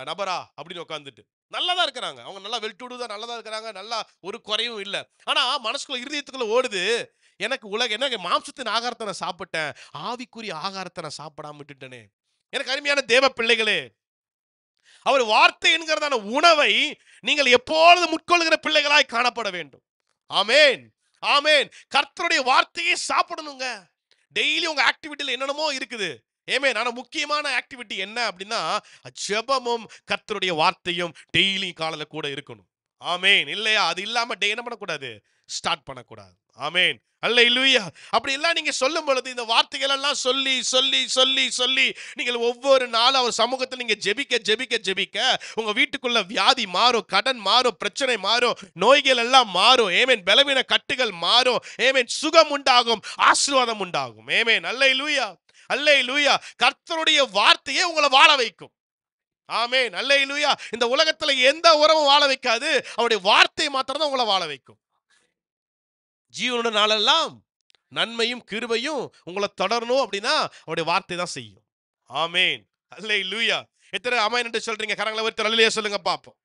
நபரா அப்படின்னு உட்காந்துட்டு நல்லாதான் இருக்கிறாங்க, அவங்க நல்லா வெல்டுதான் நல்லதா இருக்கிறாங்க, நல்லா ஒரு குறையும் இல்லை. ஆனா மனசுக்குள்ள இருதயத்துக்குள்ள ஓடுது, எனக்கு என்ன மாம்சத்தின் ஆகாரத்தை நான் சாப்பிட்டேன், ஆவிக்குரிய ஆகாரத்தை நான் சாப்பிடாம விட்டுட்டேனே. எனக்கு அருமையான தேவ பிள்ளைகளே, அவர் வார்த்தை என்கிறதான உணவை நீங்கள் எப்பொழுதும் உட்கொள்கிற பிள்ளைகளாய் காணப்பட வேண்டும். ஆமேன், ஆமேன். கர்த்தருடைய வார்த்தையை சாப்பிடணுங்க. டெய்லி உங்க ஆக்டிவிட்டில என்னென்னமோ இருக்குது. ஆமென். ஆனா முக்கியமான ஆக்டிவிட்டி என்ன அப்படின்னா, ஜெபமும் கர்த்தருடைய வார்த்தையும் டெய்லி காலையில கூட இருக்கணும். ஆமேன். இல்லையா? அது இல்லாம என்ன பண்ணக்கூடாது, ஸ்டார்ட் பண்ணக்கூடாது. ஆமேன். அல்லேலூயா. அப்படி எல்லாம் நீங்க சொல்லும் பொழுது, இந்த வார்த்தைகள் எல்லாம் சொல்லி சொல்லி சொல்லி சொல்லி நீங்கள் ஒவ்வொரு நாளும் அவர் சமூகத்தில் நீங்க ஜெபிக்க ஜெபிக்க ஜெபிக்க உங்க வீட்டுக்குள்ள வியாதி மாறும், கடன் மாறும், பிரச்சனை மாறும், நோய்கள் எல்லாம் மாறும். ஆமென். பலவீன கட்டுகள் மாறும். ஆமென். சுகம் உண்டாகும், ஆசீர்வாதம் உண்டாகும். ஆமென். அல்லேலூயா, அல்லேலூயா. கர்த்தருடைய வார்த்தையே உங்களை வாழ வைக்கும். ஆமென். அல்லேலூயா. இந்த உலகத்துல எந்த உறவும் வாழ வைக்காது, அவருடைய வார்த்தை மாத்திரம் தான் உங்களை வாழ வைக்கும். ஜீவனோட நாளெல்லாம் நன்மையும் கிருபையும் உங்களை தொடரணும் அப்படின்னா அவருடைய வார்த்தை தான் செய்யும். ஆமேன். அல்லேலூயா. எத்தனை ஆமென் என்று சொல்றீங்க? கரங்களை உயர்த்தி அல்லேலூயா சொல்லுங்க பாப்போம்.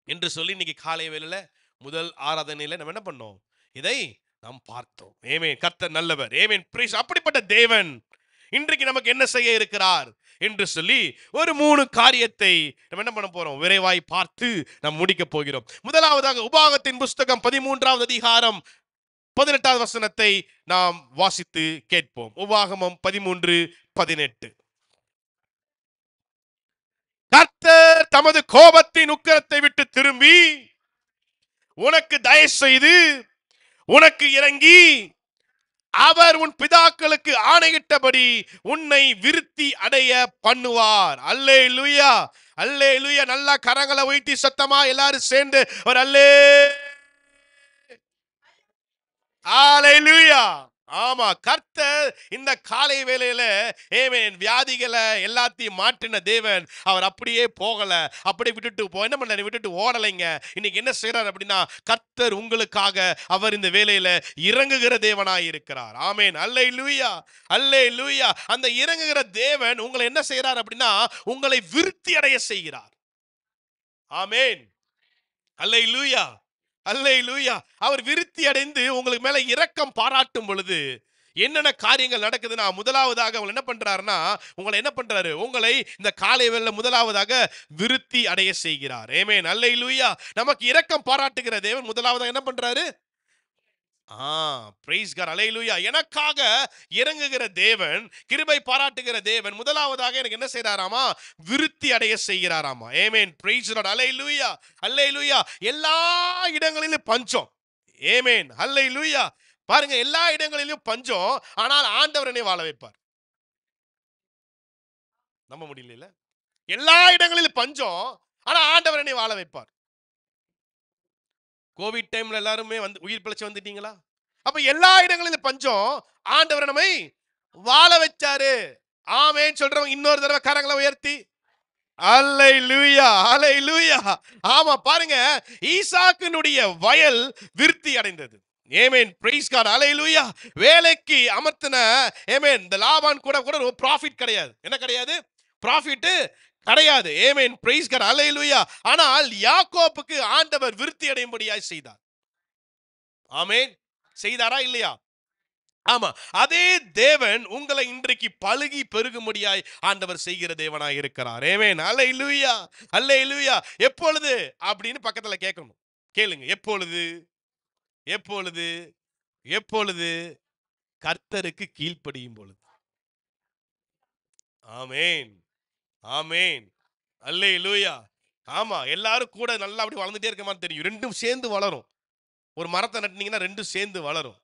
என்று சொல்லி இன்னைக்கு காலை வேளையில முதல் ஆராதனையில நம்ம என்ன பண்ணோம், இதை நாம் பார்த்தோம். ஆமென். கர்த்தர் நல்லவர். ஆமென். பிரைஸ். அப்படிப்பட்ட தேவன் இன்றைக்கு நமக்கு என்ன செய்ய இருக்கிறார் என்று சொல்லி ஒரு 3 காரியத்தை நம்ம என்ன பண்ண போறோம், விரைவாய் பார்த்து நாம் முடிக்க போகிறோம். முதலாவதாக உபாகத்தின் புஸ்தகம் 13வது அதிகாரம் 18வது வசனத்தை நாம் வாசித்து கேட்போம். உபாகமம் 13:18. கர்த்தர் தமது கோபத்தின் உக்கிரத்தை விட்டு திரும்பி உனக்கு தயவு செய்து உனக்கு இறங்கி அவர் உன் பிதாக்களுக்கு ஆணையிட்டபடி உன்னை விருத்தி அடைய பண்ணுவார். அல்லேலூயா, அல்லேலூயா. நல்லா கரங்களை உயர்த்தி சத்தமா எல்லாரும் சேர்ந்து ஒரு அல்லேலூயா. ஆமா, கர்த்தர் இந்த காலை வேளையில ஆமென் வியாதிகளை எல்லாத்தையும் மாற்றின தேவன். அவர் அப்படியே போகல, அப்படியே விட்டுட்டு என்ன பண்ண விட்டுட்டு ஓடலைங்க. இன்னைக்கு என்ன செய்யறார் அப்படின்னா, கர்த்தர் உங்களுக்காக அவர் இந்த வேளையில இறங்குகிற தேவனாய் இருக்கிறார். ஆமென். அல்லேலூயா, அல்லேலூயா. அந்த இறங்குகிற தேவன் உங்களை என்ன செய்யறார் அப்படின்னா, உங்களை விருத்தி அடைய செய்கிறார். ஆமென். அல்லேலூயா, அல்லேலூயா. அவர் விருத்தி அடைந்து உங்களுக்கு மேல இரக்கம் பாராட்டும் பொழுது என்னென்ன காரியங்கள் நடக்குதுன்னா, முதலாவதாக அவங்க என்ன பண்றாருன்னா, உங்களை என்ன பண்றாரு, உங்களை இந்த காலை வேளையில முதலாவதாக விருத்தி அடைய செய்கிறார். ஆமென். அல்லேலூயா. நமக்கு இரக்கம் பாராட்டுகிற தேவன் முதலாவதாக என்ன பண்றாரு, பிரைஸ் காட். அல்லேலூயா. எனக்காக இறங்குகிற தேவன், கிருபை பாராட்டுகிற தேவன் முதலாவதாக எனக்கு என்ன செய்றாராமா, விருத்தி அடைய செய்கிறாராமா. ஆமென். Price God. அல்லேலூயா, அல்லேலூயா. எல்லா இடங்களிலும் பஞ்சம். ஆமென். அல்லேலூயா. பாருங்க, எல்லா இடங்களிலும் பஞ்சம், ஆனால் ஆண்டவர் என்னை வாழ வைப்பார். நம்ப முடியல. எல்லா இடங்களிலும் பஞ்சம், ஆனா ஆண்டவர் என்னை வாழ வைப்பார். கோவிட் டைம்ல எல்லாருமே வந்து உயிர் பிழைச்சு வந்துட்டீங்களா? அப்ப எல்லா இடங்களிலும் பஞ்சம், ஆண்டவர் நம்மை வாழ வச்சாரு. ஆமென் சொல்றவங்க இன்னொரு தடவை கரங்களை உயர்த்தி அல்லேலூயா, அல்லேலூயா. ஆமா, பாருங்க, ஈசாக்கினுடைய வயல் விருத்தி அடைந்தது. ஆமென். Price God. அல்லேலூயா. வேலைக்கு அமர்த்தின ஆமென் இந்த லாபான் கூட ஒரு ப்ராஃபிட் கிடையாது. என்ன கிடையாது? ப்ராஃபிட் கிடையாது. ஆமென். Price God. அல்லேலூயா. ஆனால் யாக்கோபுக்கு ஆண்டவர் விருத்தி அடையும்படியாய் செய்தார். ஆமென். செய்தாரா இல்லையா? ஆமா, அதே தேவன் உங்களை இன்றைக்கு பழுகி பெருகும்படியாய் ஆண்டவர் செய்கிற தேவனாய் இருக்கிறார். ஆமென். அல்லேலூயா, அல்லேலூயா. எப்பொழுது அப்படின்னு பக்கத்துல கேட்கணும். கேளுங்க. எப்பொழுது? எப்பொழுது? எப்பொழுது? கர்த்தருக்கு கீழ்ப்படியும் பொழுது. ஆமென், ஆமென். அல்லேலூயா. ஆமா, எல்லாரும் கூட நல்லா அப்படி வளர்ந்துட்டே இருக்க மாதிரி தெரியும். ரெண்டும் சேர்ந்து வளரும். ஒரு மரத்தை நட்டினீங்கன்னா ரெண்டும் சேர்ந்து வளரும்.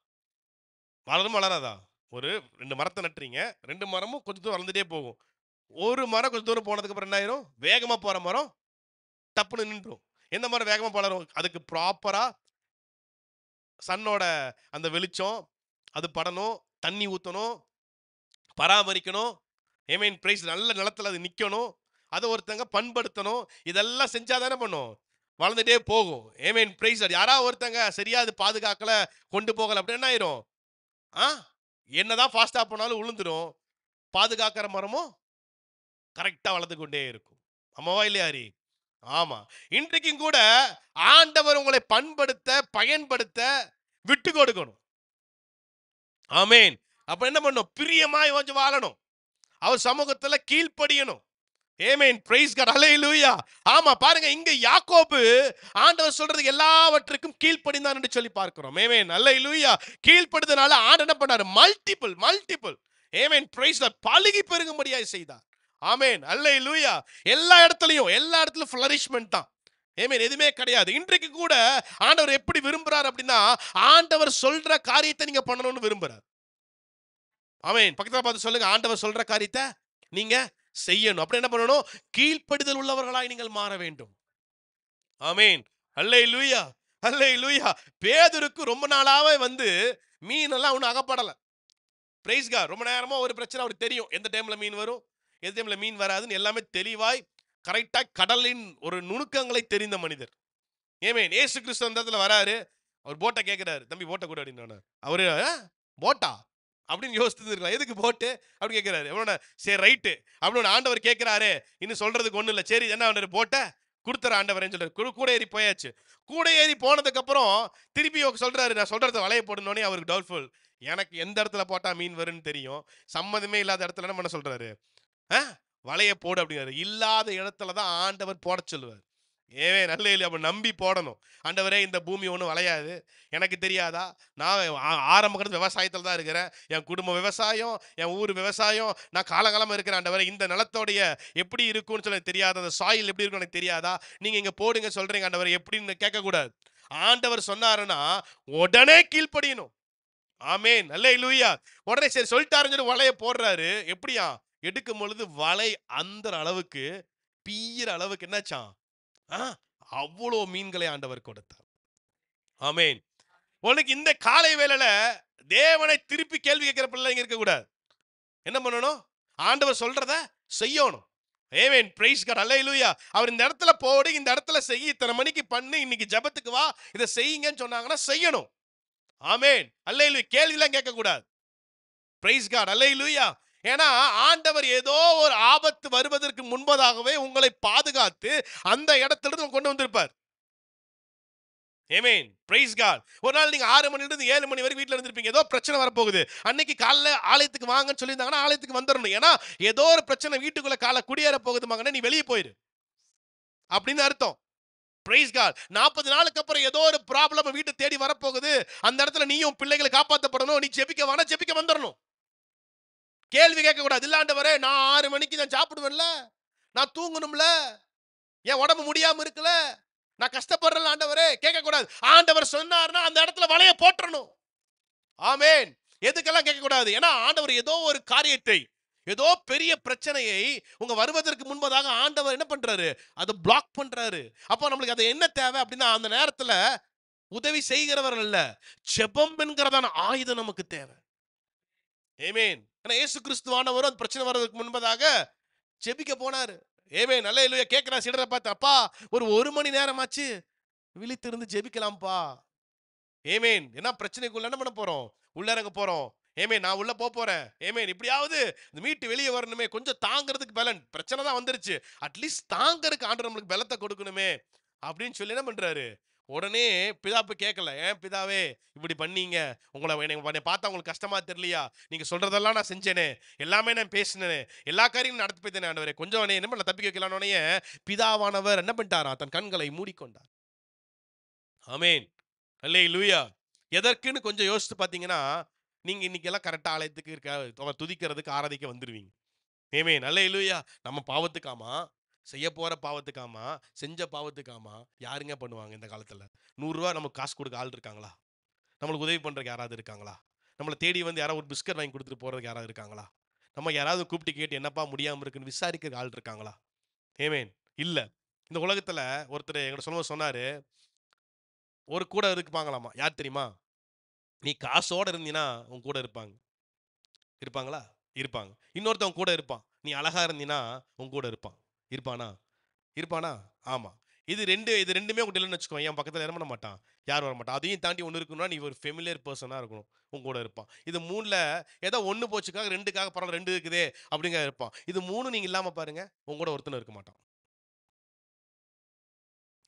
வளரும், வளராதா? ஒரு 2 மரத்தை நட்டுறீங்க, 2 மரமும் கொஞ்சம் தூரம் வளர்ந்துட்டே போகும். ஒரு மரம் கொஞ்சம் தூரம் போனதுக்கு அப்புறம் என்ன ஆயிரும்? வேகமா போற மரம் டப்புன்னு நின்றும். எந்த மரம் வேகமா வளரும்? அதுக்கு ப்ராப்பரா சன்னோட அந்த வெளிச்சம் அது படணும், தண்ணி ஊத்தணும், பராமரிக்கணும். ஏமீன் பிரைஸ். நல்ல நிலத்துல அது நிக்கணும், அதை ஒருத்தங்க பண்படுத்தணும். இதெல்லாம் செஞ்சாதானே பண்ணும், வளர்ந்துட்டே போகும். ஏமீன் பிரைஸ். யாராவது ஒருத்தங்க சரியா அது பாதுகாக்கல, கொண்டு போகல அப்படின்னா என்ன ஆயிரும்? என்னதான் ஃபாஸ்டா போனாலும் விழுந்துடும். பாதுகாக்கிற மரமும் கரெக்டா வளர்ந்து கொண்டே இருக்கும். ஆமாவா இல்லையா ஹரி? ஆமா. இன்றைக்கும் கூட ஆண்டவர் உங்களை பண்படுத்த, பயன்படுத்த விட்டு கொடுக்கணும். ஆமேன். அப்ப என்ன பண்ணணும்? பிரியமாய் கொஞ்சம் வாழணும். அவர் சமூகத்துல கீழ்ப்படியணும். ஆமென். Price God. ஹல்லேலூயா. ஆமா, பாருங்க, இங்க யாக்கோபு ஆண்டவர் சொல்றது எல்லாவற்றுக்கும் கீழ்ப்படிந்தான் என்று சொல்லி பார்க்கிறோம். ஆமென். ஹல்லேலூயா. கீழ்ப்படிதனால ஆண்டவர் என்ன பண்ணாரு? மல்டிபிள் ஆமென். Price God. பலுகி பெருகும்படியாய் செய்தார். ஆமென். ஹல்லேலூயா. எல்லா இடத்துலயும் ஃப்ளரிஷ்மென்ட் தான். ஆமென். எதுவுமே கிடையாது. இன்றைக்கு கூட ஆண்டவர் எப்படி விரும்புறார் அப்படின்னா, ஆண்டவர் சொல்ற காரியத்தை நீங்க பண்ணணும்னு விரும்புறார். ஆமென். பக்கத்துல பார்த்து சொல்லுங்க, ஆண்டவர் சொல்ற காரியத்தை நீங்க செய்யணும். அப்படி என்ன பண்ணணும்? கீழ்ப்படிதல் உள்ளவர்களாய் நீங்கள் மாற வேண்டும். ஆமென். அல்லேலூயா. அல்லேலூயா. பேதுருக்கு ரொம்ப நாளாவே மீன் எல்லாம் ஒன்றும் அகப்படல. Price God. ரொம்ப நேரமா ஒரு பிரச்சனை அவருக்கு தெரியும், எந்த டைம்ல மீன் வரும், எந்த டைம்ல மீன் வராதுன்னு எல்லாமே தெளிவாய் கரெக்டா கடலின் ஒரு நுணுக்கங்களை தெரிந்த மனிதர். ஆமென். இயேசு கிறிஸ்து அந்த இடத்துல வராரு. அவர் போட்டை கேட்கிறாரு, தம்பி போட்டை கூட அப்படின்னு. அவரு போட்டா அப்படின்னு யோசித்து இருக்கலாம். எதுக்கு போட்டு அப்படி கேட்கிறாரு. எவ்வளோ சரி ரைட்டு அப்படின்னு ஆண்டவர் கேட்கிறாரு. இன்னும் சொல்றதுக்கு ஒன்றும் இல்லை. சரி என்ன ஆண்டவர் போட்ட கொடுத்துற ஆண்டவரேன்னு சொல்றாரு. கூட ஏறி போயாச்சு. கூட ஏறி போனதுக்கு அப்புறம் திருப்பி சொல்றாரு, நான் சொல்றது வலைய போடணும்னே அவருக்கு டவுட்ஃபுல். எனக்கு எந்த இடத்துல போட்டா மீன் வரும்னு தெரியும். சம்மதமே இல்லாத இடத்துல என்ன பண்ண சொல்றாரு? வலைய போடு அப்படிங்கிறாரு. இல்லாத இடத்துல தான் ஆண்டவர் போட சொல்லுவார். நல்ல இல்லை. அப்ப நம்பி போடணும். ஆண்டவரே, இந்த பூமி ஒன்றும் வளையாது, எனக்கு தெரியாதா? நான் ஆரம்ப கட்டத்தில் விவசாயத்தில் தான் இருக்கிறேன். என் குடும்ப விவசாயம், என் ஊர் விவசாயம், நான் காலகாலமாக இருக்கிறேன். ஆண்டவரே, இந்த நிலத்தோடைய எப்படி இருக்கும்னு சொல்லி தெரியாதா? அந்த சாயில் எப்படி இருக்குன்னு எனக்கு தெரியாதா? நீங்க இங்க போடுங்க சொல்றீங்க ஆண்டவரே, எப்படின்னு கேட்கக்கூடாது. ஆண்டவர் சொன்னாருன்னா உடனே கீழ்ப்படியணும். ஆமென். அல்லேலூயா. உடனே சரி சொல்லிட்டாருன்னு சொல்லி வலைய போடுறாரு. எப்படியா? எடுக்கும் பொழுது வலை அந்த அளவுக்கு பீயிற அளவுக்கு என்னாச்சான்? அவ்வளோ மீன்களை ஆண்டவர் கொடுத்தார். ஆமென். உனக்கு இந்த காலை வேளையில தேவனை திருப்பி கேள்வி கேட்கிற பிள்ளைங்க இருக்க கூடாது. என்ன பண்ணணும்? ஆண்டவர் சொல்றத செய்யணும். ஆமென். Price God. அல்லேலூயா. அவர் இந்த இடத்துல போடு, இந்த இடத்துல செய், இத்தனை மணிக்கு பண்ணு, இன்னைக்கு ஜெபத்துக்கு வா, இதை செய்யுங்கன்னு சொன்னாங்கன்னா செய்யணும். ஆமென். அல்லேலூயா. கேள்விலாம் கேட்க கூடாது. Praise God. அல்லேலூயா. ஏன்னா ஆண்டவர் ஏதோ ஒரு ஆபத்து வருவதற்கு முன்பதாகவே உங்களை பாதுகாத்து அந்த இடத்துல கொண்டு வந்திருப்பார். ஆமென். Price God. ஒரு நாள் நீங்க 6 மணில இருந்து 7 மணி வரைக்கும் வீட்ல இருந்திருப்பீங்க. ஏதோ பிரச்சனை வரப்போகுது. அன்னைக்கு காலைல ஆலயத்துக்கு வாங்கன்னு சொல்லியிருந்தாங்கன்னா ஆலயத்துக்கு வந்துடணும். ஏன்னா ஏதோ ஒரு பிரச்சனை வீட்டுக்குள்ள காலை குடியேற போகுது மகனே, நீ வெளியே போயிரு அப்படின்னு அர்த்தம். Price God. 40 நாளுக்கு அப்புறம் ஏதோ ஒரு ப்ராப்ளம் வீட்டை தேடி வரப்போகுது. அந்த இடத்துல நீயும் பிள்ளைகளை காப்பாற்றப்படணும். நீ ஜெபிக்க வேணா, ஜெபிக்க வந்துடணும். கேள்வி கேட்க கூடாது. இல்ல ஆண்டவரே, நான் 6 மணிக்கு நான் சாப்பிடுவேன்ல, நான் தூங்கணும்ல, என் உடம்பு முடியாம இருக்குல்ல, நான் கஷ்டப்படுறேன் ஆண்டவரே, கேட்க கூடாது. ஆண்டவர் சொன்னார்னா அந்த இடத்துல வலைய போட்டுறணும். ஆமென். எதுக்கெல்லாம் கேட்க கூடாது? ஏன்னா ஆண்டவர் ஏதோ ஒரு காரியத்தை, ஏதோ பெரிய பிரச்சனையை உங்க வருவதற்கு முன்பதாக ஆண்டவர் என்ன பண்றாரு? அதை பிளாக் பண்றாரு. அப்போ நம்மளுக்கு அது என்ன தேவை அப்படின்னா, அந்த நேரத்துல உதவி செய்கிறவர் அல்ல, ஜெபம் என்கிறதான ஆயுதம் நமக்கு தேவை. ஆமென். ஏன்னா இயேசு கிறிஸ்துவானவர் அந்த பிரச்சனை வர்றதுக்கு முன்பதாக ஜெபிக்க போனாரு. ஆமென். அல்லேலூயா. கேட்கிறா சீடரை பார்த்து, அப்பா ஒரு மணி நேரமாச்சு விழித்திருந்து ஜெபிக்கலாம்ப்பா. ஆமென். என்ன பிரச்சனைக்குள்ள என்ன பண்ண போறோம்? உள்ள இறங்க போறோம். ஆமென். நான் உள்ள போறேன். ஆமென். இப்படியாவது இந்த மீட்டு வெளியே வரணுமே, கொஞ்சம் தாங்கிறதுக்கு பலன். பிரச்சனை தான் வந்துருச்சு, அட்லீஸ்ட் தாங்கிறதுக்கு ஆண்டவர் நம்மளுக்கு பலத்தை கொடுக்கணுமே அப்படின்னு சொல்லி என்ன பண்றாரு? உடனே பிதா போய் கேட்கல, ஏன் பிதாவே இப்படி பண்ணீங்க? என்னை பார்த்தா உங்களுக்கு கஷ்டமா தெரியலையா? நீங்க சொல்றதெல்லாம் நான் செஞ்சேனே, எல்லாமே நான் பேசினேனே, எல்லா காரியம் நடத்தி போய்த்தேனே ஆண்டவரே, கொஞ்சம் என்ன பண்ண தப்பிக்க வைக்கலானே பிதாவானவர் என்ன பண்ணிட்டாரா? தன் கண்களை மூடிக்கொண்டார். ஆமென். அல்லேலூயா. எதற்குன்னு கொஞ்சம் யோசித்து பார்த்தீங்கன்னா, நீங்க இன்னைக்கெல்லாம் கரெக்டா ஆலயத்துக்கு இருக்க துதிக்கிறதுக்கு ஆராதிக்க வந்துருவீங்க. ஆமென். அல்லேலூயா. நம்ம பாவத்துக்காமா, செய்ய போற பாவத்துக்காமா, செஞ்ச பாவத்துக்காமா யாருங்க பண்ணுவாங்க இந்த காலத்துல? 100 ரூபாய் நமக்கு காசு கொடுக்க ஆள் இருக்காங்களா? நம்மளுக்கு உதவி பண்றதுக்கு யாராவது இருக்காங்களா? நம்மளை தேடி வந்து யாராவது ஒரு பிஸ்கட் வாங்கி கொடுத்துட்டு போறதுக்கு யாராவது இருக்காங்களா? நம்ம யாராவது கூப்பிட்டு கேட்டு என்னப்பா முடியாமல் இருக்குன்னு விசாரிக்கிற ஆள் இருக்காங்களா? ஏமேன். இல்ல. இந்த உலகத்துல ஒருத்தர் எங்கிட்ட சொல்லும்போது சொன்னாரு, ஒரு கூட இருப்பாங்களாமா. யார் தெரியுமா? நீ காசோட இருந்தீன்னா உன் கூட இருப்பாங்க. இருப்பாங்களா? இருப்பாங்க. இன்னொருத்தவன் கூட இருப்பான். நீ அழகா இருந்தீன்னா உன் கூட இருப்பான். இருப்பானா? இருப்பானா? ஆமா. இது ரெண்டுமே உங்கள்ட்ட இல்லைன்னு வச்சுக்கோ, என் பக்கத்துல இறங்க மாட்டான். யாரும் வர மாட்டான். அதையும் தாண்டி ஒண்ணு இருக்குன்னா, நீ ஒரு ஃபெமிலியர் பெர்சனா இருக்கணும். உன் கூட இருப்பான். இது 3ல ஏதோ 1 போச்சுக்காக 2க்காக பரவாயில்ல 2 இருக்குதே அப்படிங்க இருப்பான். இது 3 நீங்க இல்லாம பாருங்க, உங்க கூட ஒருத்தனும் இருக்க மாட்டான்.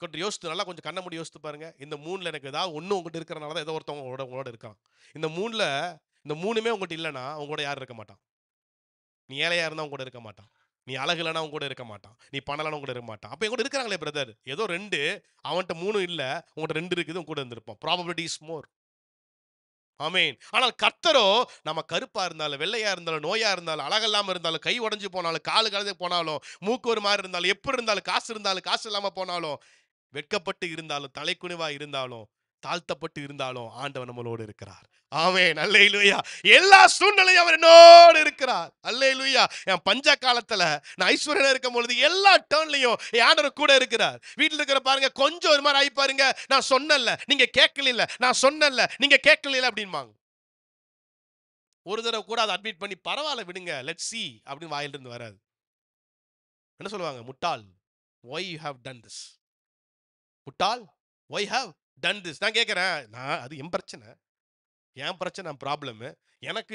கொஞ்சம் யோசித்து நல்லா கொஞ்சம் கண்ண மூடி யோசித்து பாருங்க. இந்த 3ல எனக்கு ஏதாவது ஒண்ணு உங்ககிட்ட இருக்கிறனால தான் ஏதோ ஒருத்தவங்க உங்களோட இருக்கான். இந்த 3ல இந்த 3மே உங்ககிட்ட இல்லன்னா, உங்க கூட யாரும் இருக்க மாட்டான். நீ ஏழையா இருந்தா உன் கூட இருக்க மாட்டான். நீ அழகு இல்லைனா உன் கூட இருக்க மாட்டான். நீ பணம் இல்லைனா உன் கூட இருக்க மாட்டான். அப்ப என் கூட இருக்கிறாங்களே பிரதர், ஏதோ 2 அவன்ட்ட 3 இல்ல, உன்கிட்ட 2 இருக்குது, உன் கூட இருந்திருப்பான். Probability is more. ஆமென். ஆனால் கர்த்தரோ நம்ம கருப்பா இருந்தாலும், வெள்ளையா இருந்தாலும், நோயா இருந்தாலும், அழகில்லாம இருந்தாலும், கை உடைஞ்சு போனாலும், காலு கழண்டு போனாலும், மூக்கு ஒரு மாதிரி இருந்தாலும், எப்படி இருந்தாலும், காசு இல்லாம போனாலும், வெட்கப்பட்டு இருந்தாலும், தலைக்குனிவா இருந்தாலும், தாழ்த்தப்பட்டு இருந்தாலும், ஆண்டவர் நம்மளோடு இருக்கிறார். ஆமென். அல்லேலூயா. எல்லா சூழ்நிலையும் அவர் என்னோடு இருக்கிறார். அல்லேலூயா. என் பஞ்ச காலத்துல நான் ஐஸ்வர்யனா இருக்கும் பொழுது எல்லா டர்ன்லயும் என் ஆண்டவர் கூட இருக்கிறார். வீட்டுல இருக்கிற பாருங்க கொஞ்சம் ஒரு மாதிரி ஆகி பாருங்க, நான் சொன்னேன்ல நீங்க கேட்கல, நான் சொன்னேன்ல நீங்க கேட்கல அப்படின்பாங்க. ஒரு தடவை கூட அதை அட்மிட் பண்ணி பரவாயில்ல விடுங்க லெட்ஸ் see அப்படின்னு வாயிலிருந்து வராது. என்ன சொல்லுவாங்க? முட்டாள், why you have done this? முட்டாள், why have done this? நான் கேட்கிறேன், நான் அது என் பிரச்சனை, என் பிரச்சனை ப்ராப்ளம். எனக்கு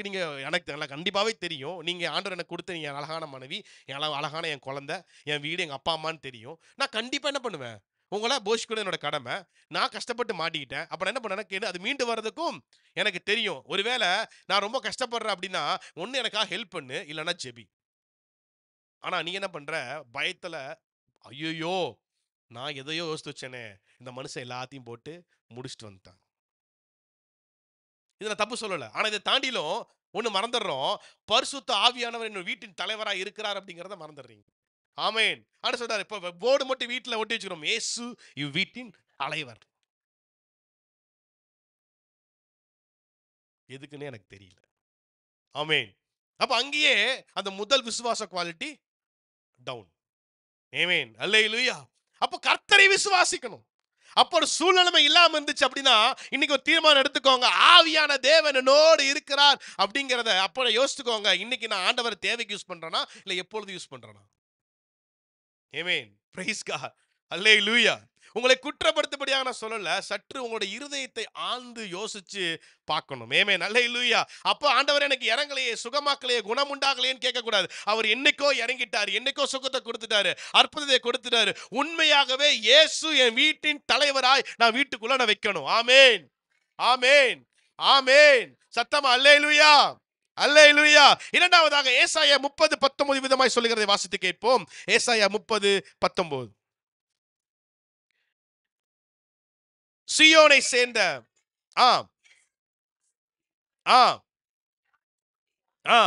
நல்லா கண்டிப்பாவே தெரியும். நீங்க ஆண்டவர் எனக்கு கொடுத்த என் அழகான மனைவி, அழகான என் குழந்தை, என் வீடு, எங்க அப்பா அம்மான்னு தெரியும். நான் கண்டிப்பா என்ன பண்ணுவேன்? உங்களை போஷிக்கணும் என்னோட கடமை. நான் கஷ்டப்பட்டு மாட்டிக்கிட்டேன். அப்ப நான் என்ன பண்ணேன்? அது மீண்டு வர்றதுக்கும் எனக்கு தெரியும். ஒருவேளை நான் ரொம்ப கஷ்டப்படுறேன் அப்படின்னா, ஒண்ணு எனக்காக ஹெல்ப் பண்ணு, இல்லைன்னா ஜெபி. ஆனா நீ என்ன பண்ற? பயத்துல, ஐயோ நான் எதையோ யோசித்து வச்சேனே, இந்த மனுஷன் எல்லாத்தையும் போட்டு முடிச்சுட்டு வந்துட்டான். இதை நான் தப்பு சொல்லல. ஆனா இதை தாண்டிலும் ஒண்ணு மறந்துடுறோம். பரிசுத்த ஆவியானவர் என்னோட வீட்டின் தலைவராக இருக்கிறார் அப்படிங்கிறத மறந்துடுறீங்க. ஆமென். ஆனா சொல்றாரு, இப்ப போர்டு மட்டும் வீட்டுல ஒட்டி வச்சுக்கிறோம், இயேசு இவ் வீட்டின் தலைவர். எதுக்குன்னு எனக்கு தெரியல. ஆமென். அப்ப அங்கேயே அந்த முதல் விசுவாச குவாலிட்டி டவுன். ஆமென். அல்லேலூயா. அப்ப கர்த்தரை விசுவாசிக்கணும். அப்ப ஒரு சூழ்நிலைமை இல்லாம இருந்துச்சு அப்படின்னா, இன்னைக்கு ஒரு தீர்மானம் எடுத்துக்கோங்க, ஆவியான தேவன் என்னோடு இருக்கிறார் அப்படிங்கிறத அப்ப யோசிச்சுக்கோங்க. இன்னைக்கு நான் ஆண்டவரை தேவைக்கு யூஸ் பண்றேனா, இல்ல எப்பொழுது யூஸ் பண்றேனா? ஆமென். Price God. அல்லேலூயா. உங்களை குற்றப்படுத்தபடியாக நான் சொல்லல, சற்று உங்களுடைய இருதயத்தை ஆழ்ந்து யோசிச்சு பார்க்கணும். ஆமென். அல்லேலூயா. அப்ப ஆண்டவர் எனக்கு இறங்கலையே, சுகமாக்கலையே, குணமுண்டாகலையேன்னு கேட்க கூடாது. அவர் என்னைக்கோ இறங்கிட்டார், என்னைக்கோ சுகத்தை கொடுத்துட்டாரு, அற்புதத்தை கொடுத்துட்டாரு. உண்மையாகவே இயேசு என் வீட்டின் தலைவராய் நான் வீட்டுக்குள்ள நான் வைக்கணும். ஆமென். ஆமென். ஆமென். சத்தமா அல்லேலூயா. அல்லேலூயா. இரண்டாவதாக ஏசாயா 30:19 விதமாய் சொல்லுகிறதை வாசித்து கேட்போம். ஏசாயா 30:19. சியோனை சேர்ந்த ஆ ஆ ஆ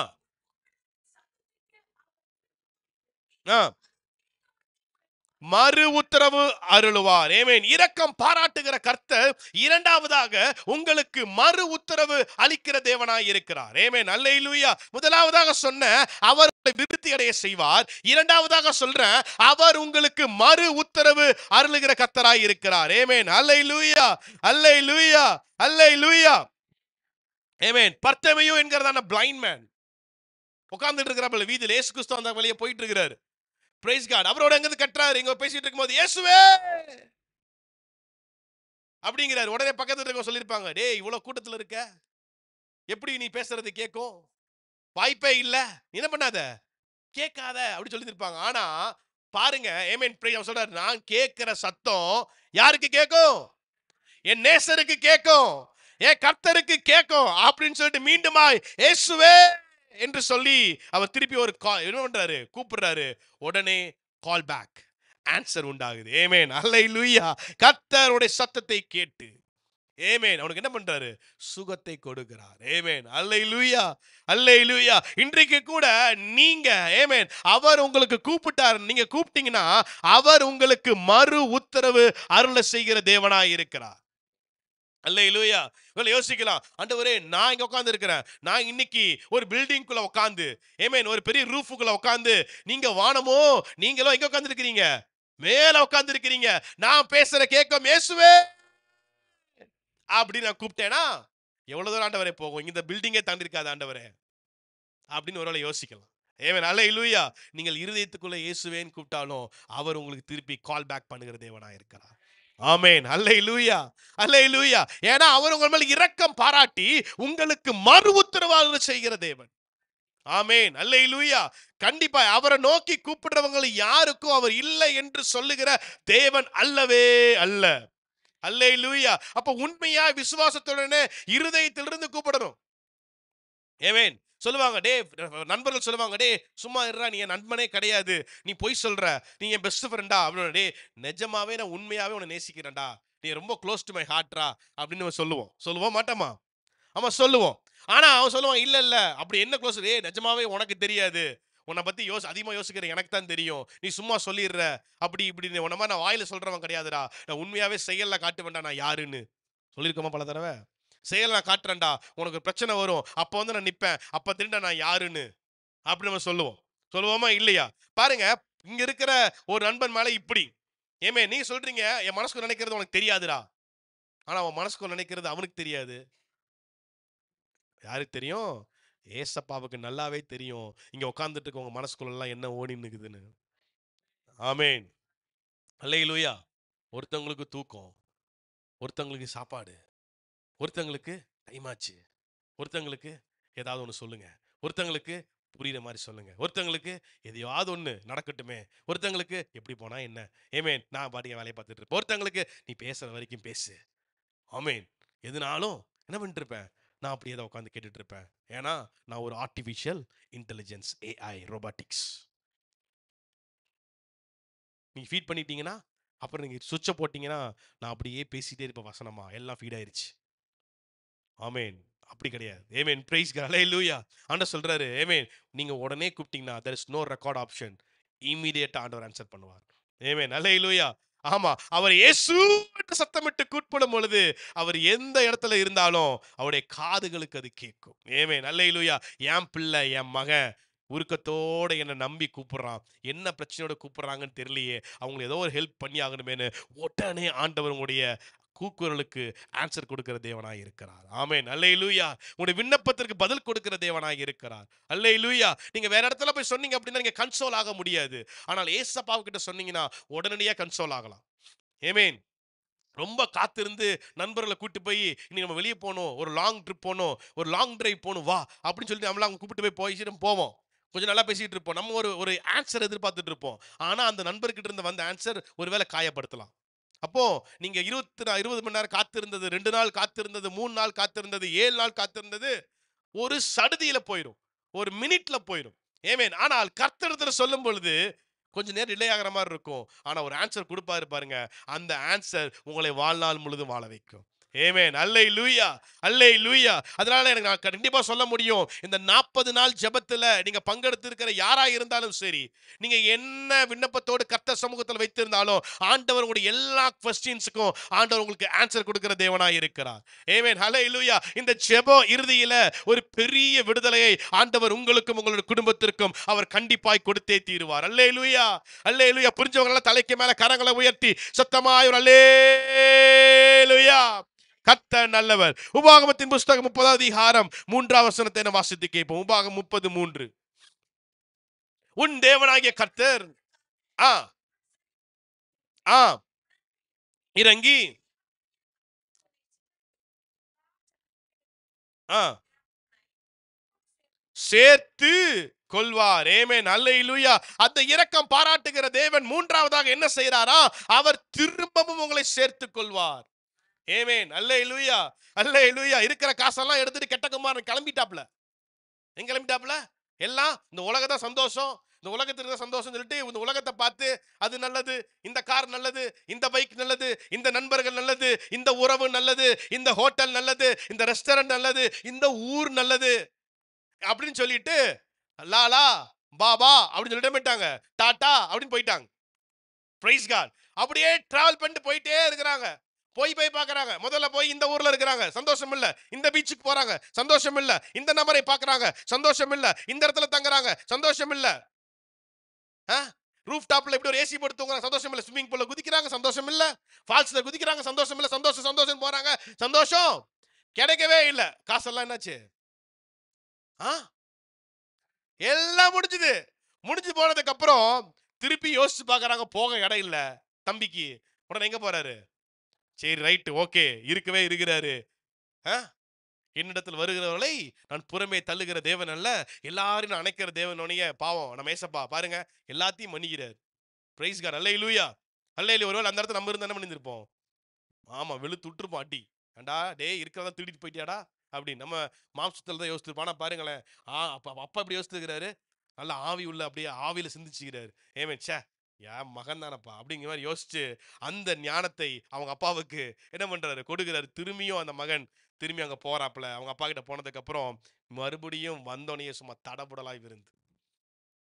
ஆ மறு உத்தரவு அருளுவார். ஆமென். இரக்கம் பாராட்டுகிற கர்த்தர் இரண்டாவதாக உங்களுக்கு மறு உத்தரவு அளிக்கிற தேவனாய் இருக்கிறார். ஆமென். அல்லேலூயா. முதலாவதாக சொன்ன அவர் விருத்தி அடைய செய்வார். இரண்டாவதாக சொல்ற அவர் உங்களுக்கு மறு உத்தரவு அருளுகிற கர்த்தராய் இருக்கிறார். ஆமென். அல்லேலூயா. அல்லேலூயா. அல்லேலூயா. ஆமென். பர்தேமையு என்கிறதான பிளைண்ட் மேன் உட்கார்ந்துட்டு இருக்கிறாப்ல வீதியில, இயேசு கிறிஸ்து அந்த வழியா போயிட்டு இருக்கிறாரு. Praise God. அவரோட எங்க கட்டுறாரு, இங்க பேசிட்டு இருக்கும்போது இயேசுவே அப்படிங்கிறாரு. உடனே பக்கத்துல இருக்க சொல்லிருப்பாங்க, டேய் இவ்வளவு கூட்டத்துல இருக்க, எப்படி நீ பேசுறது கேட்கும்? வாய்ப்பே இல்ல, நீ என்ன பண்ணாத, கேட்காத அப்படி சொல்லிருப்பாங்க. ஆனா பாருங்க, ஆமென். பிரைஸ் சொல்றாரு, நான் கேட்கிற சத்தம் யாருக்கு கேட்கும்? என் நேசருக்கு கேட்கும், என் கர்த்தருக்கு கேட்கும் அப்படின்னு சொல்லிட்டு மீண்டுமாய் இயேசுவே என்று சொல்லி அவர் திருப்பி ஒரு என்ன பண்றாரு, கூப்பிடுறாரு. உடனே கால் பேக், ஆன்சர் உண்டாகுது. ஆமென். அல்லேலூயா. கர்த்தருடைய சத்தத்தை கேட்டு ஆமென் அவனுக்கு என்ன பண்றாரு, சுகத்தை கொடுக்கிறார். ஆமென். அல்லேலூயா. அல்லேலூயா. இன்றைக்கு கூட நீங்க ஆமென் அவர் உங்களுக்கு கூப்பிட்டார், நீங்க கூப்பிட்டீங்கன்னா அவர் உங்களுக்கு மறு உத்தரவு அருள செய்கிற தேவனாய் இருக்கிறார். அல்லேலூயா. இவ்வளவு யோசிக்கலாம், ஆண்டவரே நான் இங்க உட்கார்ந்து இருக்கிறேன், நான் இன்னைக்கு ஒரு பில்டிங்குள்ள உட்கார்ந்து, ஆமென், ஒரு பெரிய ரூஃபுக்குள்ள உட்கார்ந்து, நீங்க வானமோ நீங்களோ எங்க உட்கார்ந்து இருக்கிறீங்க? மேல உட்கார்ந்து இருக்கிறீங்க. நான் பேசுற கேட்கும் இயேசுவே அப்படி நான் கூப்பிட்டேனா எவ்வளவு தூரம் ஆண்டவரே போகும்? இந்த பில்டிங்கே தாண்டி இருக்காது ஆண்டவரே அப்படின்னு ஒருவேளை யோசிக்கலாம். ஆமென், அல்லேலூயா. நீங்கள் இருதயத்துக்குள்ள இயேசுவேன்னு கூப்பிட்டாலும் அவர் உங்களுக்கு திருப்பி கால் பேக் பண்ணுகிற தேவனா இருக்கிறார். ஆமென், அல்லேலூயா, அல்லேலூயா. ஏன்னா அவர் உங்கள் மேல் இரக்கம் பாராட்டி உங்களுக்கு மறு உத்தரவாதம் செய்கிற தேவன். ஆமென், அல்லேலூயா. கண்டிப்பா அவரை நோக்கி கூப்பிடுறவங்க யாருக்கும் அவர் இல்லை என்று சொல்லுகிற தேவன் அல்லவே அல்ல. அல்லேலூயா. அப்ப உண்மையா விசுவாசத்துடனே இருதயத்திலிருந்து கூப்பிடணும். ஆமென். சொல்லுவாங்க, டே நண்பர்கள் சொல்லுவாங்க, டே சும்மா இருடா, நீ என் நண்பனே கிடையாது, நீ பொய் சொல்ற, நீ என் பெஸ்ட் ஃப்ரெண்டா அப்படின்னு. டே நிஜமாவே நான் உண்மையாவே உன்னை நேசிக்கிறேன்டா, நீ ரொம்ப க்ளோஸ் டு மை ஹார்ட்ரா அப்படின்னு நம்ம சொல்லுவோம் மாட்டோமா? ஆமா சொல்லுவோம். ஆனா அவன் சொல்லுவான், இல்ல இல்ல அப்படி என்ன க்ளோஸ், டே நிஜமாவே உனக்கு தெரியாது, உன்னை பத்தி அதிகமா யோசிக்கிற எனக்கு தான் தெரியும், நீ சும்மா சொல்லிடுற அப்படி இப்படி, உன்ன மாதிரி நான் வாயில சொல்றவன் கிடையாதுடா, நான் உண்மையாவே செயல்ல காட்ட வேண்டாம் நான் யாருன்னு. சொல்லியிருக்கோமா பல தடவை? செயல் நான் காட்டுறேன்டா, உனக்கு பிரச்சனை வரும் அப்ப வந்து நான் நிப்பேன், அப்ப தெரியும்டா நான் யாருன்னு அப்படி நம்ம சொல்லுவோமா இல்லையா? பாருங்க, இங்க இருக்கிற ஒரு நண்பன் மேல இப்படி, ஏமே நீங்க சொல்றீங்க என் மனசுக்கு நினைக்கிறது உனக்கு தெரியாதுடா, ஆனா அவன் மனசுக்கு நினைக்கிறது அவனுக்கு தெரியாது. யாருக்கு தெரியும்? ஏசப்பாவுக்கு நல்லாவே தெரியும் இங்க உட்கார்ந்துட்டு இருக்கவங்க மனசுக்குள்ள எல்லாம் என்ன ஓடின்னு இருக்குதுன்னு. ஆமென், அல்லேலூயா. ஒருத்தவங்களுக்கு தூக்கம், ஒருத்தவங்களுக்கு சாப்பாடு, ஒருத்தவங்களுக்கு டைம் ஆச்சு, ஒருத்தங்களுக்கு ஏதாவது ஒன்று சொல்லுங்க, ஒருத்தங்களுக்கு புரியுற மாதிரி சொல்லுங்க, ஒருத்தங்களுக்கு எதையாவது ஒன்று நடக்கட்டுமே, ஒருத்தங்களுக்கு எப்படி போனா என்ன, ஏமேன் நான் பாட்டிய வேலையை பார்த்துட்டு இருப்பேன், ஒருத்தங்களுக்கு நீ பேசுற வரைக்கும் பேசு, ஆமேன், எதுனாலும் என்ன பண்ணிட்டு இருப்பேன், நான் அப்படியே தான் உட்காந்து கேட்டுட்டு இருப்பேன். ஏன்னா நான் ஒரு ஆர்டிஃபிஷியல் இன்டெலிஜென்ஸ், ஏஐ ரோபாட்டிக்ஸ். நீ ஃபீட் பண்ணிட்டீங்கன்னா அப்புறம் நீங்க சுவிட்சை போட்டீங்கன்னா நான் அப்படியே பேசிட்டே இருப்பேன், வசனமா எல்லாம் ஃபீட் ஆயிருச்சு. ஆமென். அப்படி கிடையாது. ஆமென். Price God. ஹalleluya. ஆண்டவர் சொல்றாரு, ஆமென், நீங்க உடனே கூப்பிட்டீங்கன்னா there is no record option. இமிடியேட்டா ஆண்டவர் ஆன்சர் பண்ணுவார். ஆமென். ஹalleluya. ஆமா, அவர் இயேசு என்று சத்தமிட்டு கூப்பிடும் பொழுது அவர் எந்த இடத்துல இருந்தாலும் அவருடைய காதுகளுக்கு அது கேட்கும். ஆமென். ஹalleluya. என் பிள்ளை, என் மகன் உருக்கத்தோட என்னை நம்பி கூப்பிடுறான், என்ன பிரச்சனையோட கூப்பிடுறாங்கன்னு தெரியலையே, அவங்களுக்கு ஏதோ ஒரு ஹெல்ப் பண்ணி ஆகணுமேனு உடனே ஆண்டவர் உங்களுடைய கூக்குரலுக்கு ஆன்சர் கொடுக்கிற தேவனாய் இருக்கிறார். ஆமென், அல்லேலூயா. உங்களுடைய விண்ணப்பத்திற்கு பதில் கொடுக்கிற தேவனாய் இருக்கிறார். அல்லேலூயா. நீங்க வேற இடத்துல போய் சொன்னீங்க அப்படின்னா நீங்க கன்சோல் ஆக முடியாது. ஆனால் ஏசப்பாவு கிட்ட சொன்னீங்கன்னா உடனடியா கன்சோல் ஆகலாம். ஆமென். ரொம்ப காத்திருந்து நண்பர்களை கூட்டு போய் இன்னைக்கு நம்ம வெளியே போகணும், ஒரு லாங் ட்ரிப் போகணும், ஒரு லாங் டிரைவ் போகணும் வா அப்படின்னு சொல்லிட்டு நம்மளாம் அவங்க கூப்பிட்டு போய் போவோம். கொஞ்சம் நல்லா பேசிட்டு இருப்போம், நம்ம ஒரு ஒரு ஆன்சர் எதிர்பார்த்துட்டு இருப்போம். ஆனா அந்த நண்பர்கிட்ட இருந்து வந்த ஆன்சர் ஒருவேளை காயப்படுத்தலாம். அப்போ நீங்க 20 மணி நேரம் காத்திருந்தது, 2 நாள் காத்திருந்தது, 3 நாள் காத்திருந்தது, 7 நாள் காத்திருந்தது ஒரு சடுதியில போயிடும், ஒரு மினிட்ல போயிடும். ஏமேன். ஆனால் கர்த்தரிடத்துல சொல்லும் பொழுது கொஞ்சம் நேரம் டிலே ஆகிற மாதிரி இருக்கும், ஆனா ஒரு ஆன்சர் கொடுப்பாரு பாருங்க, அந்த ஆன்சர் உங்களை வாழ்நாள் முழுதும் வாழ வைக்கும். ஆமென், அல்லேலூயா, அல்லேலூயா. அதனால எனக்கு நான் கண்டிப்பா சொல்ல முடியும், இந்த 40 நாள் ஜெபத்துல நீங்க பங்கெடுத்து இருக்கிற யாரா இருந்தாலும் சரி, நீங்க என்ன விண்ணப்பத்தோடு கர்த்தர் சமூகத்தில் வைத்திருந்தாலும் ஆண்டவர் உங்களுடைய எல்லா क्वेश्चंसக்கும் ஆண்டவர் உங்களுக்கு ஆன்சர் கொடுக்கிற தேவனாய் இருக்கிறார். ஆமென், அல்லேலூயா. இந்த ஜெப இறுதியில ஒரு பெரிய விடுதலையை ஆண்டவர் உங்களுக்கும் உங்களுடைய குடும்பத்திற்கும் அவர் கண்டிப்பாய் கொடுத்தே தீருவார். அல்லேலூயா, அல்லேலூயா. புரிஞ்சவங்க எல்லாம் தலைக்கு மேல கரங்களை உயர்த்தி சத்தமாய் ஒரு அல்லேலூயா. கர்த்தர் நல்லவர். உபாகமத்தின் புஸ்தகம் 30 அதிகாரம் 3 வசனத்தை நாம் வாசித்து கேட்போம். உபாகம் 30:3. உன் தேவனாகிய கர்த்தர் ஆ ஆ இறங்கி ஆ சேர்த்து கொள்வார். ஆமென், அல்லேலூயா. அந்த இரக்கம் பாராட்டுகிற தேவன் மூன்றாவதாக என்ன செய்றாரா, அவர் திரும்பவும் உங்களை சேர்த்துக் கொள்வார். ஆமென், அல்லேலூயா, அல்லேலூயா. இருக்கிற காசெல்லாம் எடுத்துட்டு கெட்ட குமாரன் கிளம்பிட்டாப்ல. எங்க கிளம்பிட்டாப்ல? எல்லாம் இந்த உலகதான் சந்தோஷம், இந்த உலகத்திற்கு சந்தோஷம் சொல்லிட்டு இந்த உலகத்தை பார்த்து அது நல்லது, இந்த கார் நல்லது, இந்த பைக் நல்லது, இந்த நண்பர்கள் நல்லது, இந்த உறவு நல்லது, இந்த ஹோட்டல் நல்லது, இந்த ரெஸ்டாரண்ட் நல்லது, இந்த ஊர் நல்லது அப்படின்னு சொல்லிட்டு லாலா பாபா அப்படின்னு சொல்லிட்டு போயிட்டாங்க, டாடா அப்படின்னு போயிட்டாங்க. Price God. அப்படியே டிராவல் பண்ணிட்டு போயிட்டே இருக்கிறாங்க. போய் பார்க்கறாங்க. முதல்ல போய் இந்த ஊர்ல இருக்கிறாங்க, சந்தோஷம் இல்ல. இந்த பீச்சுக்கு போறாங்க, சந்தோஷம் இல்ல. இந்த நபரை பார்க்கறாங்க, சந்தோஷம் இல்ல. இந்த இடத்துல தங்குறாங்க, சந்தோஷம் இல்ல. ரூஃப் டாப்ல இப்படி ஒரு ஏசி போட்டு தூங்குறாங்க, சந்தோஷம் இல்ல. ஸ்விமிங் பூல்ல குதிக்கிறாங்க, சந்தோஷம் இல்ல. ஃபால்ஸ்ல குதிக்கிறாங்க, சந்தோஷம் இல்ல. சந்தோஷம் சந்தோஷம் போறாங்க, சந்தோஷம் கிடைக்கவே இல்ல. காசெல்லாம் என்னாச்சு? எல்லாம் முடிஞ்சது. முடிஞ்சு போனதுக்கு அப்புறம் திருப்பி யோசிச்சு பார்க்கறாங்க, போக இடம் இல்ல தம்பிக்கு. உடனே எங்க போறாரு? சரி ரைட் ஓகே, இருக்கவே இருக்கிறாரு. என்னிடத்தில் வருகிறவர்களை நான் புறமே தள்ளுகிற தேவன் அல்ல, எல்லாரையும் நான் அணைக்கிற தேவனுடைய பாவம் நம்ம ஏசப்பா பாருங்க, எல்லாத்தையும் மன்னிக்கிறார். பிரைஸ் காட், அல்லேலூயா. அல்லேலூயா. ஒருவேளை அந்த இடத்துல நம்ம இருந்தா என்ன பண்ணிருப்போம்? ஆமா, வெளுத்து விட்டுருப்போம் அடி. ஏண்டா டேய் இருக்கிறதா திருடிட்டு போயிட்டியாடா அப்படின்னு நம்ம மாம்சத்துல தான் யோசிச்சிருப்போம். ஆனா பாருங்களேன், அப்பா அப்பா இப்படி யோசிச்சிருக்கிறாரு, நல்ல ஆவி உள்ள அப்படியே ஆவியில சிந்திச்சுக்கிறாரு. ஏமே ச்சே என் மகன் தானப்பா அப்படிங்கிற மாதிரி யோசிச்சு அந்த ஞானத்தை அவங்க அப்பாவுக்கு என்ன பண்றாரு? கொடுக்கிறாரு. திரும்பியும் அந்த மகன் திரும்பி அங்க போறாப்புல. அவங்க அப்பா கிட்ட போனதுக்கு அப்புறம் மறுபடியும் வந்தோடனே சும்மா தடபுடலாய் விருந்து.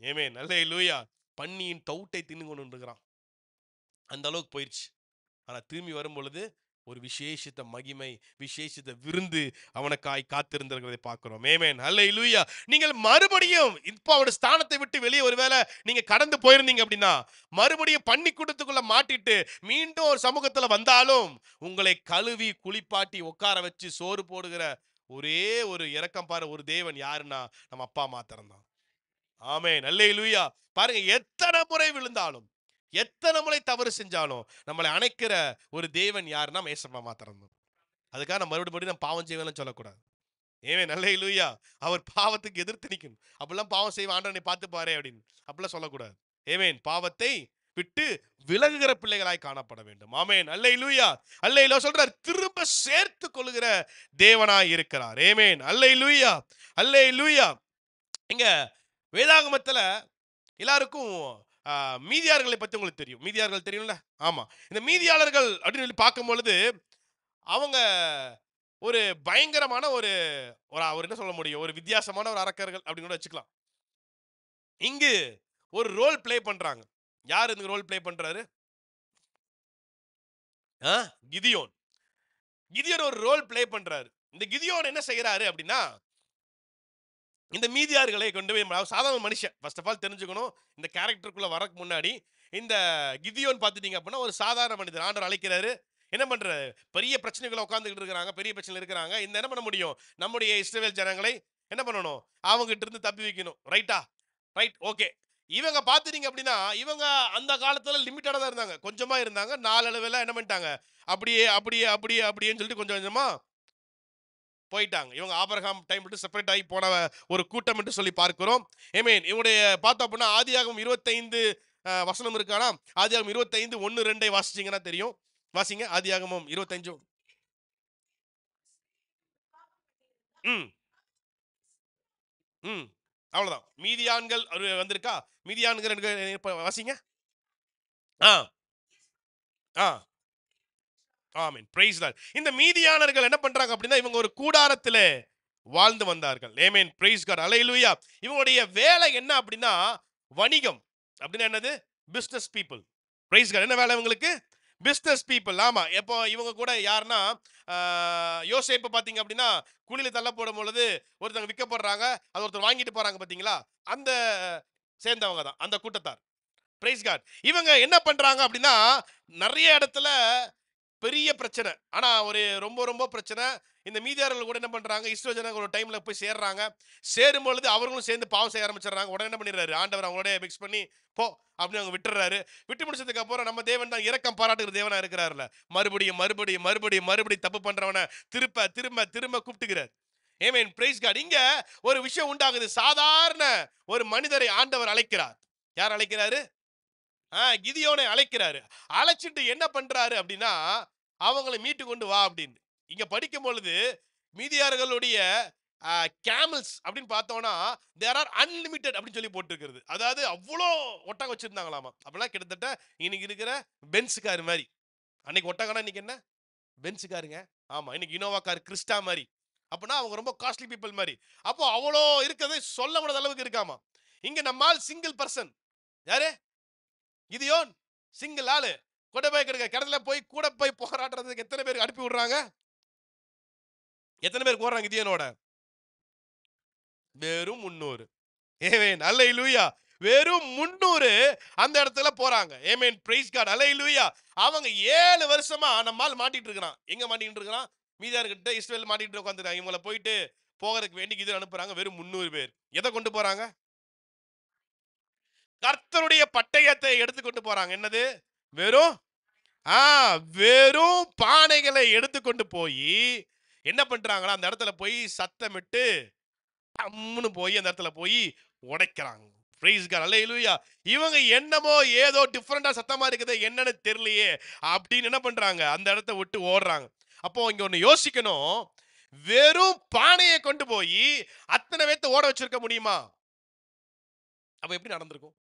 ஏமே அல்லேலூயா. பன்னியின் தவுட்டை தின்னு கொண்டு இருக்கிறான். அந்த அளவுக்கு போயிடுச்சு. ஆனா திரும்பி வரும் பொழுது ஒரு விசேஷித்த மகிமை, விசேஷித்த விருந்து அவனுக்காய் காத்திருந்திருக்கிறதை பார்க்கிறோம். ஆமென், அல்லேலூயா. நீங்கள் மறுபடியும் இப்போ அவருடைய ஸ்தானத்தை விட்டு வெளியே ஒருவேளை நீங்க கடந்து போயிருந்தீங்க அப்படின்னா, மறுபடியும் பன்னிக்கூடத்துக்குள்ள மாட்டிட்டு மீண்டும் ஒரு சமூகத்துல வந்தாலும் உங்களை கழுவி குளிப்பாட்டி உட்கார வச்சு சோறு போடுகிற ஒரே ஒரு இரக்கம் பாரு ஒரு தேவன் யாருன்னா நம்ம அப்பா மாத்திரம் தான். ஆமென், அல்லேலூயா. பாருங்க, எத்தனை முறை விழுந்தாலும், எத்தனை முறை தவறு செஞ்சாலும் நம்மளை அணைக்கிற ஒரு தேவன் யாருன்னா ஏசப்பா மாத்திரம் தான். அதுக்காக நம்ம மறுபடியும் நம்ம பாவம் செய்வேன்னு சொல்லக்கூடாது. ஏன் அல்லேலூயா. அவர் பாவத்துக்கு எதிர்த்து நிக்கணும். அப்பெல்லாம் பாவம் செய்வ ஆண்டவனை பார்த்து பாரு அப்படின்னு அப்படிலாம் சொல்லக்கூடாது. ஏமேன், பாவத்தை விட்டு விலகுகிற பிள்ளைகளாய் காணப்பட வேண்டும். ஆமென், அல்லேலூயா. அல்லேலூயா சொல்றார், திரும்ப சேர்த்து கொள்ளுகிற தேவனாய் இருக்கிறார். ஆமென், அல்லேலூயா. அல்லேலூயா. இங்க வேதாகமத்துல எல்லாருக்கும் மீதியார்களை பத்தி உங்களுக்கு தெரியும். மீதியார்கள் தெரியும்ல? ஆமா. இந்த மீதியாளர்கள் அப்படின்னு சொல்லி பார்க்கும் பொழுது அவங்க ஒரு பயங்கரமான ஒரு ஒரு என்ன சொல்ல முடியும், ஒரு வித்தியாசமான ஒரு அரக்கர்கள் அப்படின்னு கூட வச்சுக்கலாம். இங்கு ஒரு ரோல் பிளே பண்றாங்க. யார் இந்த ரோல் பிளே பண்றாரு? கிதியோன். கிதியோன் ஒரு ரோல் பிளே பண்றாரு. இந்த கிதியோன் என்ன செய்யறாரு அப்படின்னா, இந்த மீதியார்களை கொண்டு போய் சாதாரண மனுஷன் ஃபர்ஸ்ட் ஆஃப் ஆல் தெரிஞ்சுக்கணும். இந்த கேரக்டருக்குள்ள வரக்கு முன்னாடி இந்த கிதியோன் பார்த்துட்டீங்க அப்படின்னா ஒரு சாதாரண மனிதர். ஆண்டவர் அழைக்கிறாரு. என்ன பண்றாரு? பெரிய பிரச்சனைகளை உட்காந்துக்கிட்டு இருக்கிறாங்க, பெரிய பிரச்சனை இருக்கிறாங்க. இந்த என்ன பண்ண முடியும்? நம்முடைய இஸ்ரவேல் ஜனங்களை என்ன பண்ணணும்? அவங்க கிட்ட இருந்து தப்பி வைக்கணும். ரைட்டா? Right okay. இவங்க பார்த்துட்டீங்க அப்படின்னா இவங்க அந்த காலத்துல லிமிட்டடா தான் இருந்தாங்க, கொஞ்சமா இருந்தாங்க. நாளளவில் என்ன பண்ணிட்டாங்க? அப்படியே அப்படியே அப்படியே அப்படின்னு சொல்லிட்டு கொஞ்சம் கொஞ்சமா போயிட்டாங்க. இவங்க ஆபிரகாம் டைம் விட்டு செப்பரேட் ஆகி போன ஒரு கூட்டம் என்று சொல்லி பார்க்கிறோம். ஆமென். இவங்களுடைய பார்த்தோம் அப்படின்னா ஆதியாகமம் 25 வசனம் இருக்கானா? ஆதியாகமம் 25 1 2 வாசிச்சீங்கன்னா தெரியும். வாசிங்க. ஆதியாகமம் 25. ம் ம் அவ்வளவுதான். மீதியான்கள் வந்திருக்கா? மீதியான்கள் வாசிங்க. ஆ ஆ ஆமென். Praise Lord. இந்த மீதியானர்கள் என்ன பண்றாங்க அப்படின்னா இவங்க ஒரு கூடாரத்திலே வாழ்ந்து வந்தார்கள். ஆமென். Price God. அல்லேலூயா. இவங்களுடைய வேலை என்ன அப்படின்னா வணிகம். அப்படின்னா என்னது? Business people. Praise God. என்ன வேலை இவங்களுக்கு? Business people. ஆமா. எப்போ இவங்க கூட யாருன்னா யோசேப்பு பாத்தீங்க அப்படின்னா குழியில தள்ளப்படும் பொழுது ஒருத்தங்க விற்கப்படுறாங்க, அது ஒருத்தர் வாங்கிட்டு போறாங்க பாத்தீங்களா? அந்த சேர்ந்தவங்க தான் அந்த கூட்டத்தார். Praise God. இவங்க என்ன பண்றாங்க அப்படின்னா நிறைய இடத்துல பெரிய பிரச்சனை. ஆனா ஒரு ரொம்ப ரொம்ப பிரச்சனை. இந்த மீதியார்கள் கூட என்ன பண்றாங்க? இஸ்ரவேல் ஜனங்கள் ஒரு டைம்ல போய் சேர்றாங்க. சேரும் பொழுது அவர்களும் சேர்ந்து பாவம் செய்ய ஆரம்பிச்சிடுறாங்க. உடனே என்ன பண்ணிடுறாரு? ஆண்டவர் அவங்களோட மிக்ஸ் பண்ணி போ அப்படின்னு அவங்க விட்டுறாரு. விட்டு முடிச்சதுக்கு அப்புறம் நம்ம தேவன் தான் இரக்கம் பாராட்டுகிற தேவனா இருக்கிறாருல, மறுபடியும் மறுபடியும் மறுபடியும் மறுபடியும் தப்பு பண்றவனை திரும்ப திரும்ப திரும்ப கூப்பிட்டுக்கிறார். ஆமென். Price God. இங்க ஒரு விஷயம் உண்டாகுது. சாதாரண ஒரு மனிதரை ஆண்டவர் அழைக்கிறார். யார் அழைக்கிறாரு? கிதியோனை அழைக்கிறாரு. அழைச்சிட்டு என்ன பண்றாரு அப்படின்னா அவங்களை மீட்டு கொண்டு வா அப்படின்னு. இங்க படிக்கும் பொழுது மீதியார்களுடைய கேமல்ஸ் அப்படின்னு பார்த்தோம்னா தேர் ஆர் அன்லிமிட்டெட் அப்படின்னு சொல்லி போட்டுருக்கிறது. அதாவது அவ்வளோ ஒட்டகம் வச்சிருந்தாங்களாமா. அப்படிலாம் கிட்டத்தட்ட இன்னைக்கு இருக்கிற பென்ஸ் கார் மாதிரி. அன்னைக்கு ஒட்டகம்னா இன்னைக்கு என்ன? பென்ஸ் காருங்க. ஆமா, இன்னைக்கு இனோவா கார், கிறிஸ்டா மாதிரி. அப்படின்னா அவங்க ரொம்ப காஸ்ட்லி பீப்புள் மாதிரி. அப்போ அவ்வளோ இருக்கிறதை சொல்ல முடியாத அளவுக்கு இருக்காமா. இங்க நம்மால் சிங்கிள் பர்சன். யாரு? கிதியோன் சிங்கிள் ஆளு. கொண்டு போய் கிடத்துல போய் கூட போய் போராடுறதுக்கு எத்தனை பேருக்கு அனுப்பி விடுறாங்க? எத்தனை பேருக்கு போறாங்க கிதியோனோட? வெறும் 300. ஆமென், அல்லேலூயா. வெறும் 300 அந்த இடத்துல போறாங்க. ஆமென், பிரைஸ் காட், அல்லேலூயா. அவங்க 7 வருஷமா நம்மால் மாட்டிட்டு இருக்கிறான். எங்க மாட்டிட்டு இருக்கிறான்? மீதியார்கிட்ட இஸ்ரவேல் மாட்டிட்டு உட்கார்ந்துறாங்க. இவங்கள போயிட்டு போகிறதுக்கு வேண்டி கிதியோன் அனுப்புறாங்க. வெறும் 300 பேர். எதை கொண்டு போறாங்க? கர்த்தருடைய பட்டயத்தை எடுத்துக்கொண்டு போறாங்க. என்னது? வெறும் வெறும் பானைகளை எடுத்துக்கொண்டு போய் என்ன பண்றாங்களா, அந்த இடத்துல போய் சத்தமிட்டு அம்முன்னு போய் அந்த இடத்துல போய் உடைக்கிறாங்க. பிரைஸ் காட், அல்லேலூயா. இவங்க என்னமோ ஏதோ டிஃபரெண்டா சத்தமா இருக்குது, என்னன்னு தெரியலையே அப்படின்னு என்ன பண்றாங்க, அந்த இடத்தை விட்டு ஓடுறாங்க. அப்போ இங்க ஒண்ணு யோசிக்கணும். வெறும் பானையை கொண்டு போய் அத்தனை பேர்த்த ஓட வச்சிருக்க முடியுமா? அப்ப எப்படி நடந்திருக்கும்?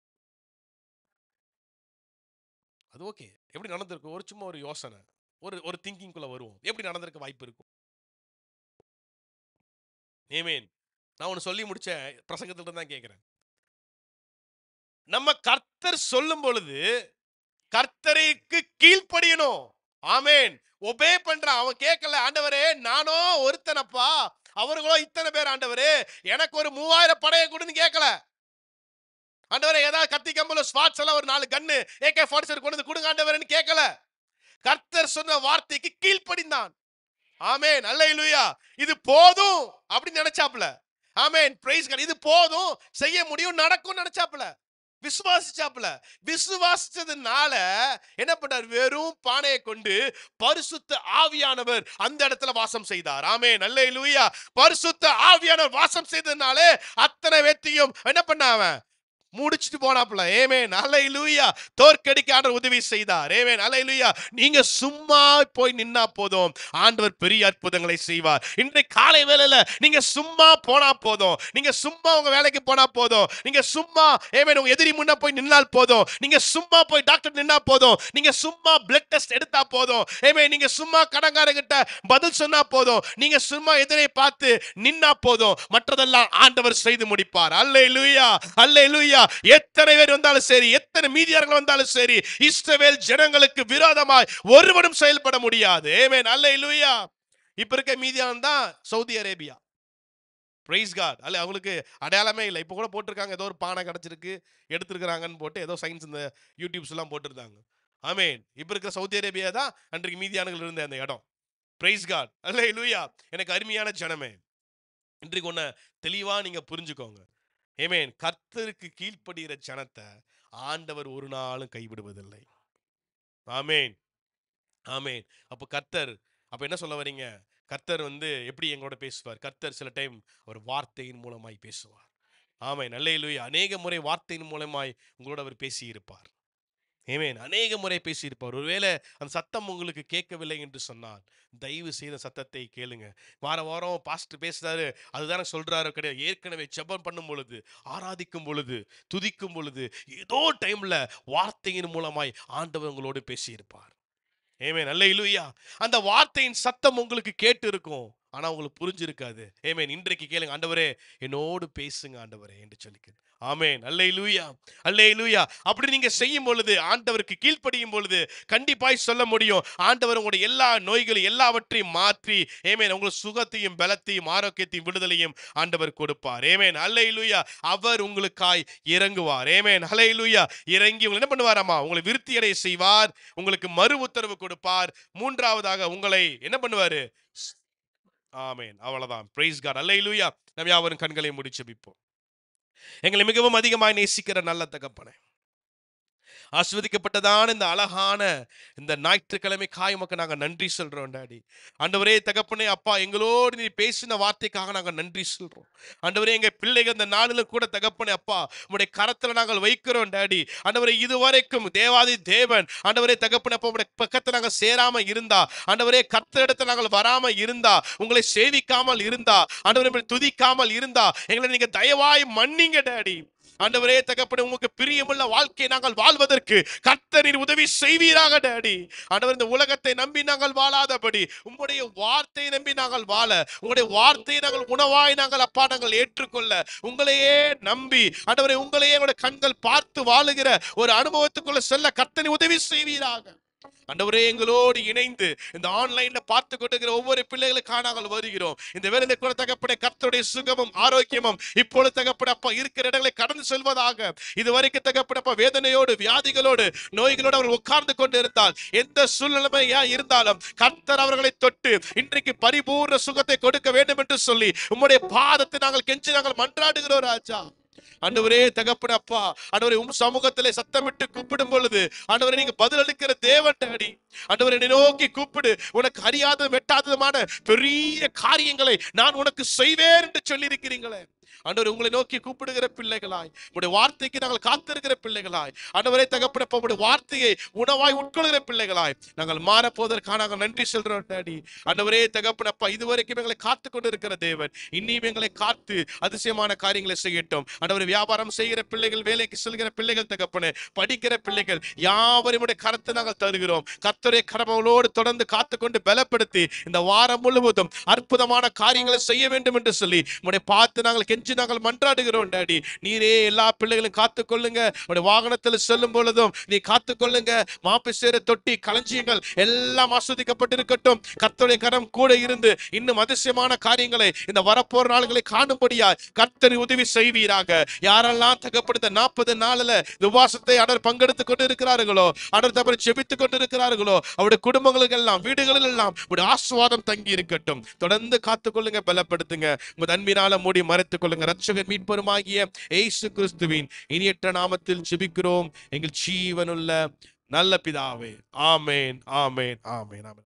அது ஓகே, எப்படி நடந்திருக்கும்? ஒரு சும்மா ஒரு யோசனை, ஒரு ஒரு திங்கிங்குள்ள வருவோம். எப்படி நடந்திருக்க வாய்ப்பு இருக்கும்? ஆமென். நான் ஒன்னு சொல்லி முடிச்சேன், பிரசங்கத்துல தான் கேட்கிறேன். நம்ம கர்த்தர் சொல்லும் பொழுது கர்த்தருக்கு கீழ்ப்படியணும். ஆமென். ஒபே பண்றான். அவன் கேட்கல, ஆண்டவரே நானோ ஒருத்தனப்பா, அவர்களோ இத்தனை பேர் ஆண்டவரே, எனக்கு ஒரு 3000 படையை கொடுன்னு கேட்கல. ஆண்டவரே ஏதாவது கத்தி கம்பல ஸ்வாட்ஸ் எல்லாம் ஒரு 4 கன்னு AK-47 கொண்டு கொடுங்க ஆண்டவரேன்னு கேட்கல. கர்த்தர் சொன்ன வார்த்தைக்கு கீழ்ப்படிந்தான். ஆமென், அல்லேலூயா. இது போதும் அப்படின்னு நினைச்சாப்ல. ஆமென், பிரைஸ் காட். இது போதும், செய்ய முடியும், நடக்கும் நினைச்சாப்ல. விசுவாசிச்சாப்ல. விசுவாசிச்சதுனால என்ன பண்ணார்? வெறும் பானையை கொண்டு பரிசுத்த ஆவியானவர் அந்த இடத்துல வாசம் செய்தார். ஆமென், அல்லேலூயா. பரிசுத்த ஆவியானவர் வாசம் செய்ததுனால அத்தனை வெற்றியும் என்ன பண்ணாவன்? முடிச்சிட்டு போனாப்ல. ஆமென், அல்லேலூயா. தோற்கடிக்க ஆண்டவர் உதவி செய்தார். ஆமென், அல்லேலூயா. நீங்க சும்மா போய் நின்னா போதும், ஆண்டவர் பெரிய அற்புதங்களை செய்வார். இன்றைக்கு காலை வேளையில நீங்க சும்மா போனா போதும், நீங்க சும்மா உங்க வேலைக்கு போனா போதும், நீங்க சும்மா ஆமென் உங்க எதிரி முன்ன போய் நின்னால் போதும், நீங்க சும்மா போய் டாக்டர் நின்னா போதும், நீங்க சும்மா பிளட் டெஸ்ட் எடுத்தா போதும், ஆமென் நீங்க சும்மா கடன்காரங்கிட்ட பதில் சொன்னா போதும், நீங்க சும்மா எதிரை பார்த்து நின்னா போதும், மற்றதெல்லாம் ஆண்டவர் செய்து முடிப்பார். அல்லேலூயா, அல்லேலூயா. எத்தனை பேர் வந்தாலும் சரி, எத்தனை மீதியார்கள் வந்தாலும் சரி, இஸ்ரவேல் ஜனங்களுக்கு விரோதமாய் ஒருவனும் செயல்பட முடியாது. ஆமென், அல்லேலூயா. இப்ப இருக்க மீதியான் தான் சவுதி அரேபியா. Price God. அல்ல, அவங்களுக்கு அடையாளமே இல்லை. இப்போ கூட போட்டிருக்காங்க, ஏதோ ஒரு பானை கிடைச்சிருக்கு எடுத்துருக்காங்கன்னு போட்டு ஏதோ சயின்ஸ் இந்த யூடியூப்ஸ் எல்லாம் போட்டிருந்தாங்க. ஆமென். இப்ப இருக்கிற சவுதி அரேபியா தான் அன்றைக்கு மீதியானங்கள் இருந்த அந்த இடம். பிரைஸ் காட், அல்லேலூயா. எனக்கு அருமையான ஜனமே, இன்றைக்கு ஒன்ன தெளிவா நீங்க புரிஞ்சுக்கோங்க. ஆமென். கர்த்தருக்கு கீழ்ப்படுகிற ஜனத்தை ஆண்டவர் ஒரு நாளும் கைவிடுவதில்லை. ஆமென், ஆமென். அப்ப கர்த்தர், அப்ப என்ன சொல்ல வரீங்க? கர்த்தர் எப்படி எங்களோட பேசுவார்? கர்த்தர் சில டைம் ஒரு வார்த்தையின் மூலமாய் பேசுவார். ஆமென், அல்லேலூயா. அநேக முறை வார்த்தையின் மூலமாய் உங்களோட அவர் பேசி இருப்பார். ஆமென். அநேக முறை பேசியிருப்பார். ஒருவேளை அந்த சத்தம் உங்களுக்கு கேட்கவில்லை என்று சொன்னால் தயவு செய்த சத்தத்தை கேளுங்க. வார வாரம் பாஸ்டர் பேசுறாரு அதுதானே சொல்றாரு கிடையாது. ஏற்கனவே ஜெபம் பண்ணும் பொழுது, ஆராதிக்கும் பொழுது, துதிக்கும் பொழுது, ஏதோ டைம்ல வார்த்தையின் மூலமாய் ஆண்டவர் உங்களோடு பேசியிருப்பார். ஆமென், அல்லேலூயா. அந்த வார்த்தையின் சத்தம் உங்களுக்கு கேட்டு இருக்கும், ஆனா உங்களுக்கு புரிஞ்சிருக்காது. ஆமென். இன்றைக்கு கேளுங்க, ஆண்டவரே என்னோடு பேசுங்க ஆண்டவரே என்று சொல்லிக்க. ஆமென், அல்லேலூயா, அல்லேலூயா. அப்படி நீங்க செய்யும் பொழுது, ஆண்டவருக்கு கீழ்ப்படியும் பொழுது கண்டிப்பாய் சொல்ல முடியும், ஆண்டவர் உங்களுடைய எல்லா நோய்களையும் எல்லாவற்றையும் மாற்றி ஆமென் உங்களுக்கு சுகத்தையும் பலத்தையும் ஆரோக்கியத்தையும் விடுதலையும் ஆண்டவர் கொடுப்பார். ஆமென், அல்லேலூயா. அவர் உங்களுக்காய் இறங்குவார். ஆமென், அல்லேலூயா. இறங்கி உங்களை என்ன பண்ணுவாராமா? உங்களை விருத்தி அடைய செய்வார், உங்களுக்கு மறு உத்தரவு கொடுப்பார். மூன்றாவதாக உங்களை என்ன பண்ணுவாரு? ஆமென், அவ்வளவுதான். பிரைஸ் காட், அல்லேலூயா. நாம் யாவரும் கண்களை மூடி ஜெபிப்போம். எங்களை மிகவும் அதிகமாய் நேசிக்கிற நல்ல தகப்பனே, ஆஸ்வதிக்கப்பட்டதான இந்த அழகான இந்த ஞாயிற்றுக்கிழமை காயமக்கு நாங்க நன்றி சொல்றோம் டாடி. ஆண்டவரே தகப்பனே, அப்பா எங்களோடு நீ பேசின வார்த்தைக்காக நாங்க நன்றி சொல்றோம். ஆண்டவரே எங்க பிள்ளைகள் இந்த நாளிலும் கூட தகப்பனே அப்பா உங்களுடைய கரத்துல நாங்கள் வைக்கிறோம் டாடி. ஆண்டவரே இதுவரைக்கும் தேவாதி தேவன் ஆண்டவரே தகப்பனே அப்பா உங்களுடைய பக்கத்துல நாங்கள் சேராம இருந்தா, ஆண்டவரே கர்த்தரிடத்துல நாங்கள் வராம இருந்தா, உங்களை சேவிக்காமல் இருந்தா, ஆண்டவரே துதிக்காமல் இருந்தா எங்களை நீங்க தயவாய் மன்னிங்க டாடி. ஆண்டவரே தகப்பனே, உங்களுக்கு பிரியமுள்ள வாழ்க்கையை நாங்கள் வாழ்வதற்கு கர்த்தரின் உதவி செய்வீராக டாடி. ஆண்டவர், இந்த உலகத்தை நம்பி நாங்கள் வாழாதபடி உங்களுடைய வார்த்தையை நம்பி நாங்கள் வாழ, உங்களுடைய வார்த்தையை நாங்கள் உணவாய் நாங்கள் அப்பா நாங்கள் ஏற்றுக்கொள்ள, உங்களையே நம்பி ஆண்டவரே உங்களையே உங்களுடைய கண்கள் பார்த்து வாழுகிற ஒரு அனுபவத்துக்குள்ள செல்ல கர்த்தரின் உதவி செய்வீராக. ஆண்டவரே எங்களோடு இணைந்து இந்த ஆன்லைன்ல பார்த்து கொண்டிருக்கிற ஒவ்வொரு பிள்ளைகளுக்காக நாங்கள் வருகிறோம். இந்த வேளையிலே கூட தகப்பனே கர்த்தருடைய சுகமும் ஆரோக்கியமும் இப்பொழுது தகப்பனே அப்பா இருக்கிற இடங்களை கடந்து செல்வதாக. இதுவரைக்கும் தகப்பனே அப்பா வேதனையோடு வியாதிகளோடு நோய்களோடு அவர் உட்கார்ந்து கொண்டு இருந்தால், எந்த சூழ்நிலையா இருந்தாலும் கர்த்தர் அவர்களை தொட்டு இன்றைக்கு பரிபூர்ண சுகத்தை கொடுக்க வேண்டும் என்று சொல்லி உம்முடைய பாதத்தை நாங்கள் கெஞ்சி நாங்கள் மன்றாடுகிறோம் ராஜா. ஆண்டவரே தகப்பனே அப்பா, ஆண்டவரே உம் சமூகத்திலே சத்தமிட்டு கூப்பிடும் பொழுது ஆண்டவரே நீங்க பதில் அளிக்கிற தேவன் டாடி. ஆண்டவரே என்னை நோக்கி கூப்பிடு, உனக்கு அறியாத வெட்டாததுமான பெரிய காரியங்களை நான் உனக்கு செய்வேன் என்று சொல்லி இருக்கிறீங்களே. ஆண்டவரே உங்களை நோக்கி கூப்பிடுகிற பிள்ளைகளாய், உங்களுடைய வார்த்தைக்கு நாங்கள் காத்திருக்கிற பிள்ளைகளாய், ஆண்டவரே தகப்பனே அப்பா உங்களுடைய வார்த்தையை உணவாய் உட்கொள்கிற பிள்ளைகளாய் நாங்கள் மாறப்போவதற்காக நாங்கள் நன்றி சொல்றோம் டாடி. ஆண்டவரே தகப்பனே அப்பா இதுவரைக்கும் எங்களை காத்து கொண்டு இருக்கிற தேவன் இன்னியும் எங்களை காத்து அதிசயமான காரியங்களை செய்யட்டும். ஆண்டவரே வியாபாரம் செய்கிற பிள்ளைகள், வேலைக்கு செல்கிற பிள்ளைகள் தகப்பனே, படிக்கிற பிள்ளைகள் யாவரையும் கரத்தை நாங்கள் தருகிறோம். கர்த்தருடைய கரமங்களோடு தொடர்ந்து காத்துக்கொண்டு பலப்படுத்தி இந்த வாரம் முழுவதும் அற்புதமான காரியங்களை செய்ய வேண்டும் என்று சொல்லி உங்களுடைய பார்த்து நாங்கள் கெஞ்சி நாங்கள் மன்றாடுகிறோம் டாடி. நீரே எல்லா பிள்ளைகளையும் காத்துக்கொள்ளுங்க. உங்களுடைய வாகனத்தில் செல்லும் பொழுதும் நீ காத்துக்கொள்ளுங்க. மாப்பி சேர தொட்டி களஞ்சியங்கள் எல்லாம் ஆஸ்வதிக்கப்பட்டிருக்கட்டும். கர்த்தருடைய கரம் கூட இருந்து இன்னும் அதிசயமான காரியங்களை இந்த வரப்போற நாள்களை காணும்படியா கர்த்தர் உதவி செய்வீராக. யாரெல்லாம் தகப்படுத்த 40 நாளில் உபவாசத்தை அவர் பங்கெடுத்துக் கொண்டு இருக்கிறார்களோ, அவர் தவிர ஜெபித்துக் கொண்டு இருக்கிறார்களோ, அவருடைய குடும்பங்களுக்கு எல்லாம் வீடுகளில் எல்லாம் ஒரு ஆசீர்வாதம் தங்கி இருக்கட்டும். தொடர்ந்து காத்துக்கொள்ளுங்க, பலப்படுத்துங்க. உங்க அன்பினால மூடி மறைத்துக் கொள்ளுங்க. ரட்சகர் மீட்பருமாகிய இயேசு கிறிஸ்துவின் இனியற்ற நாமத்தில் ஜெபிக்கிறோம் எங்கள் ஜீவனுள்ள நல்ல பிதாவே. ஆமேன், ஆமேன், ஆமேன், ஆமேன்.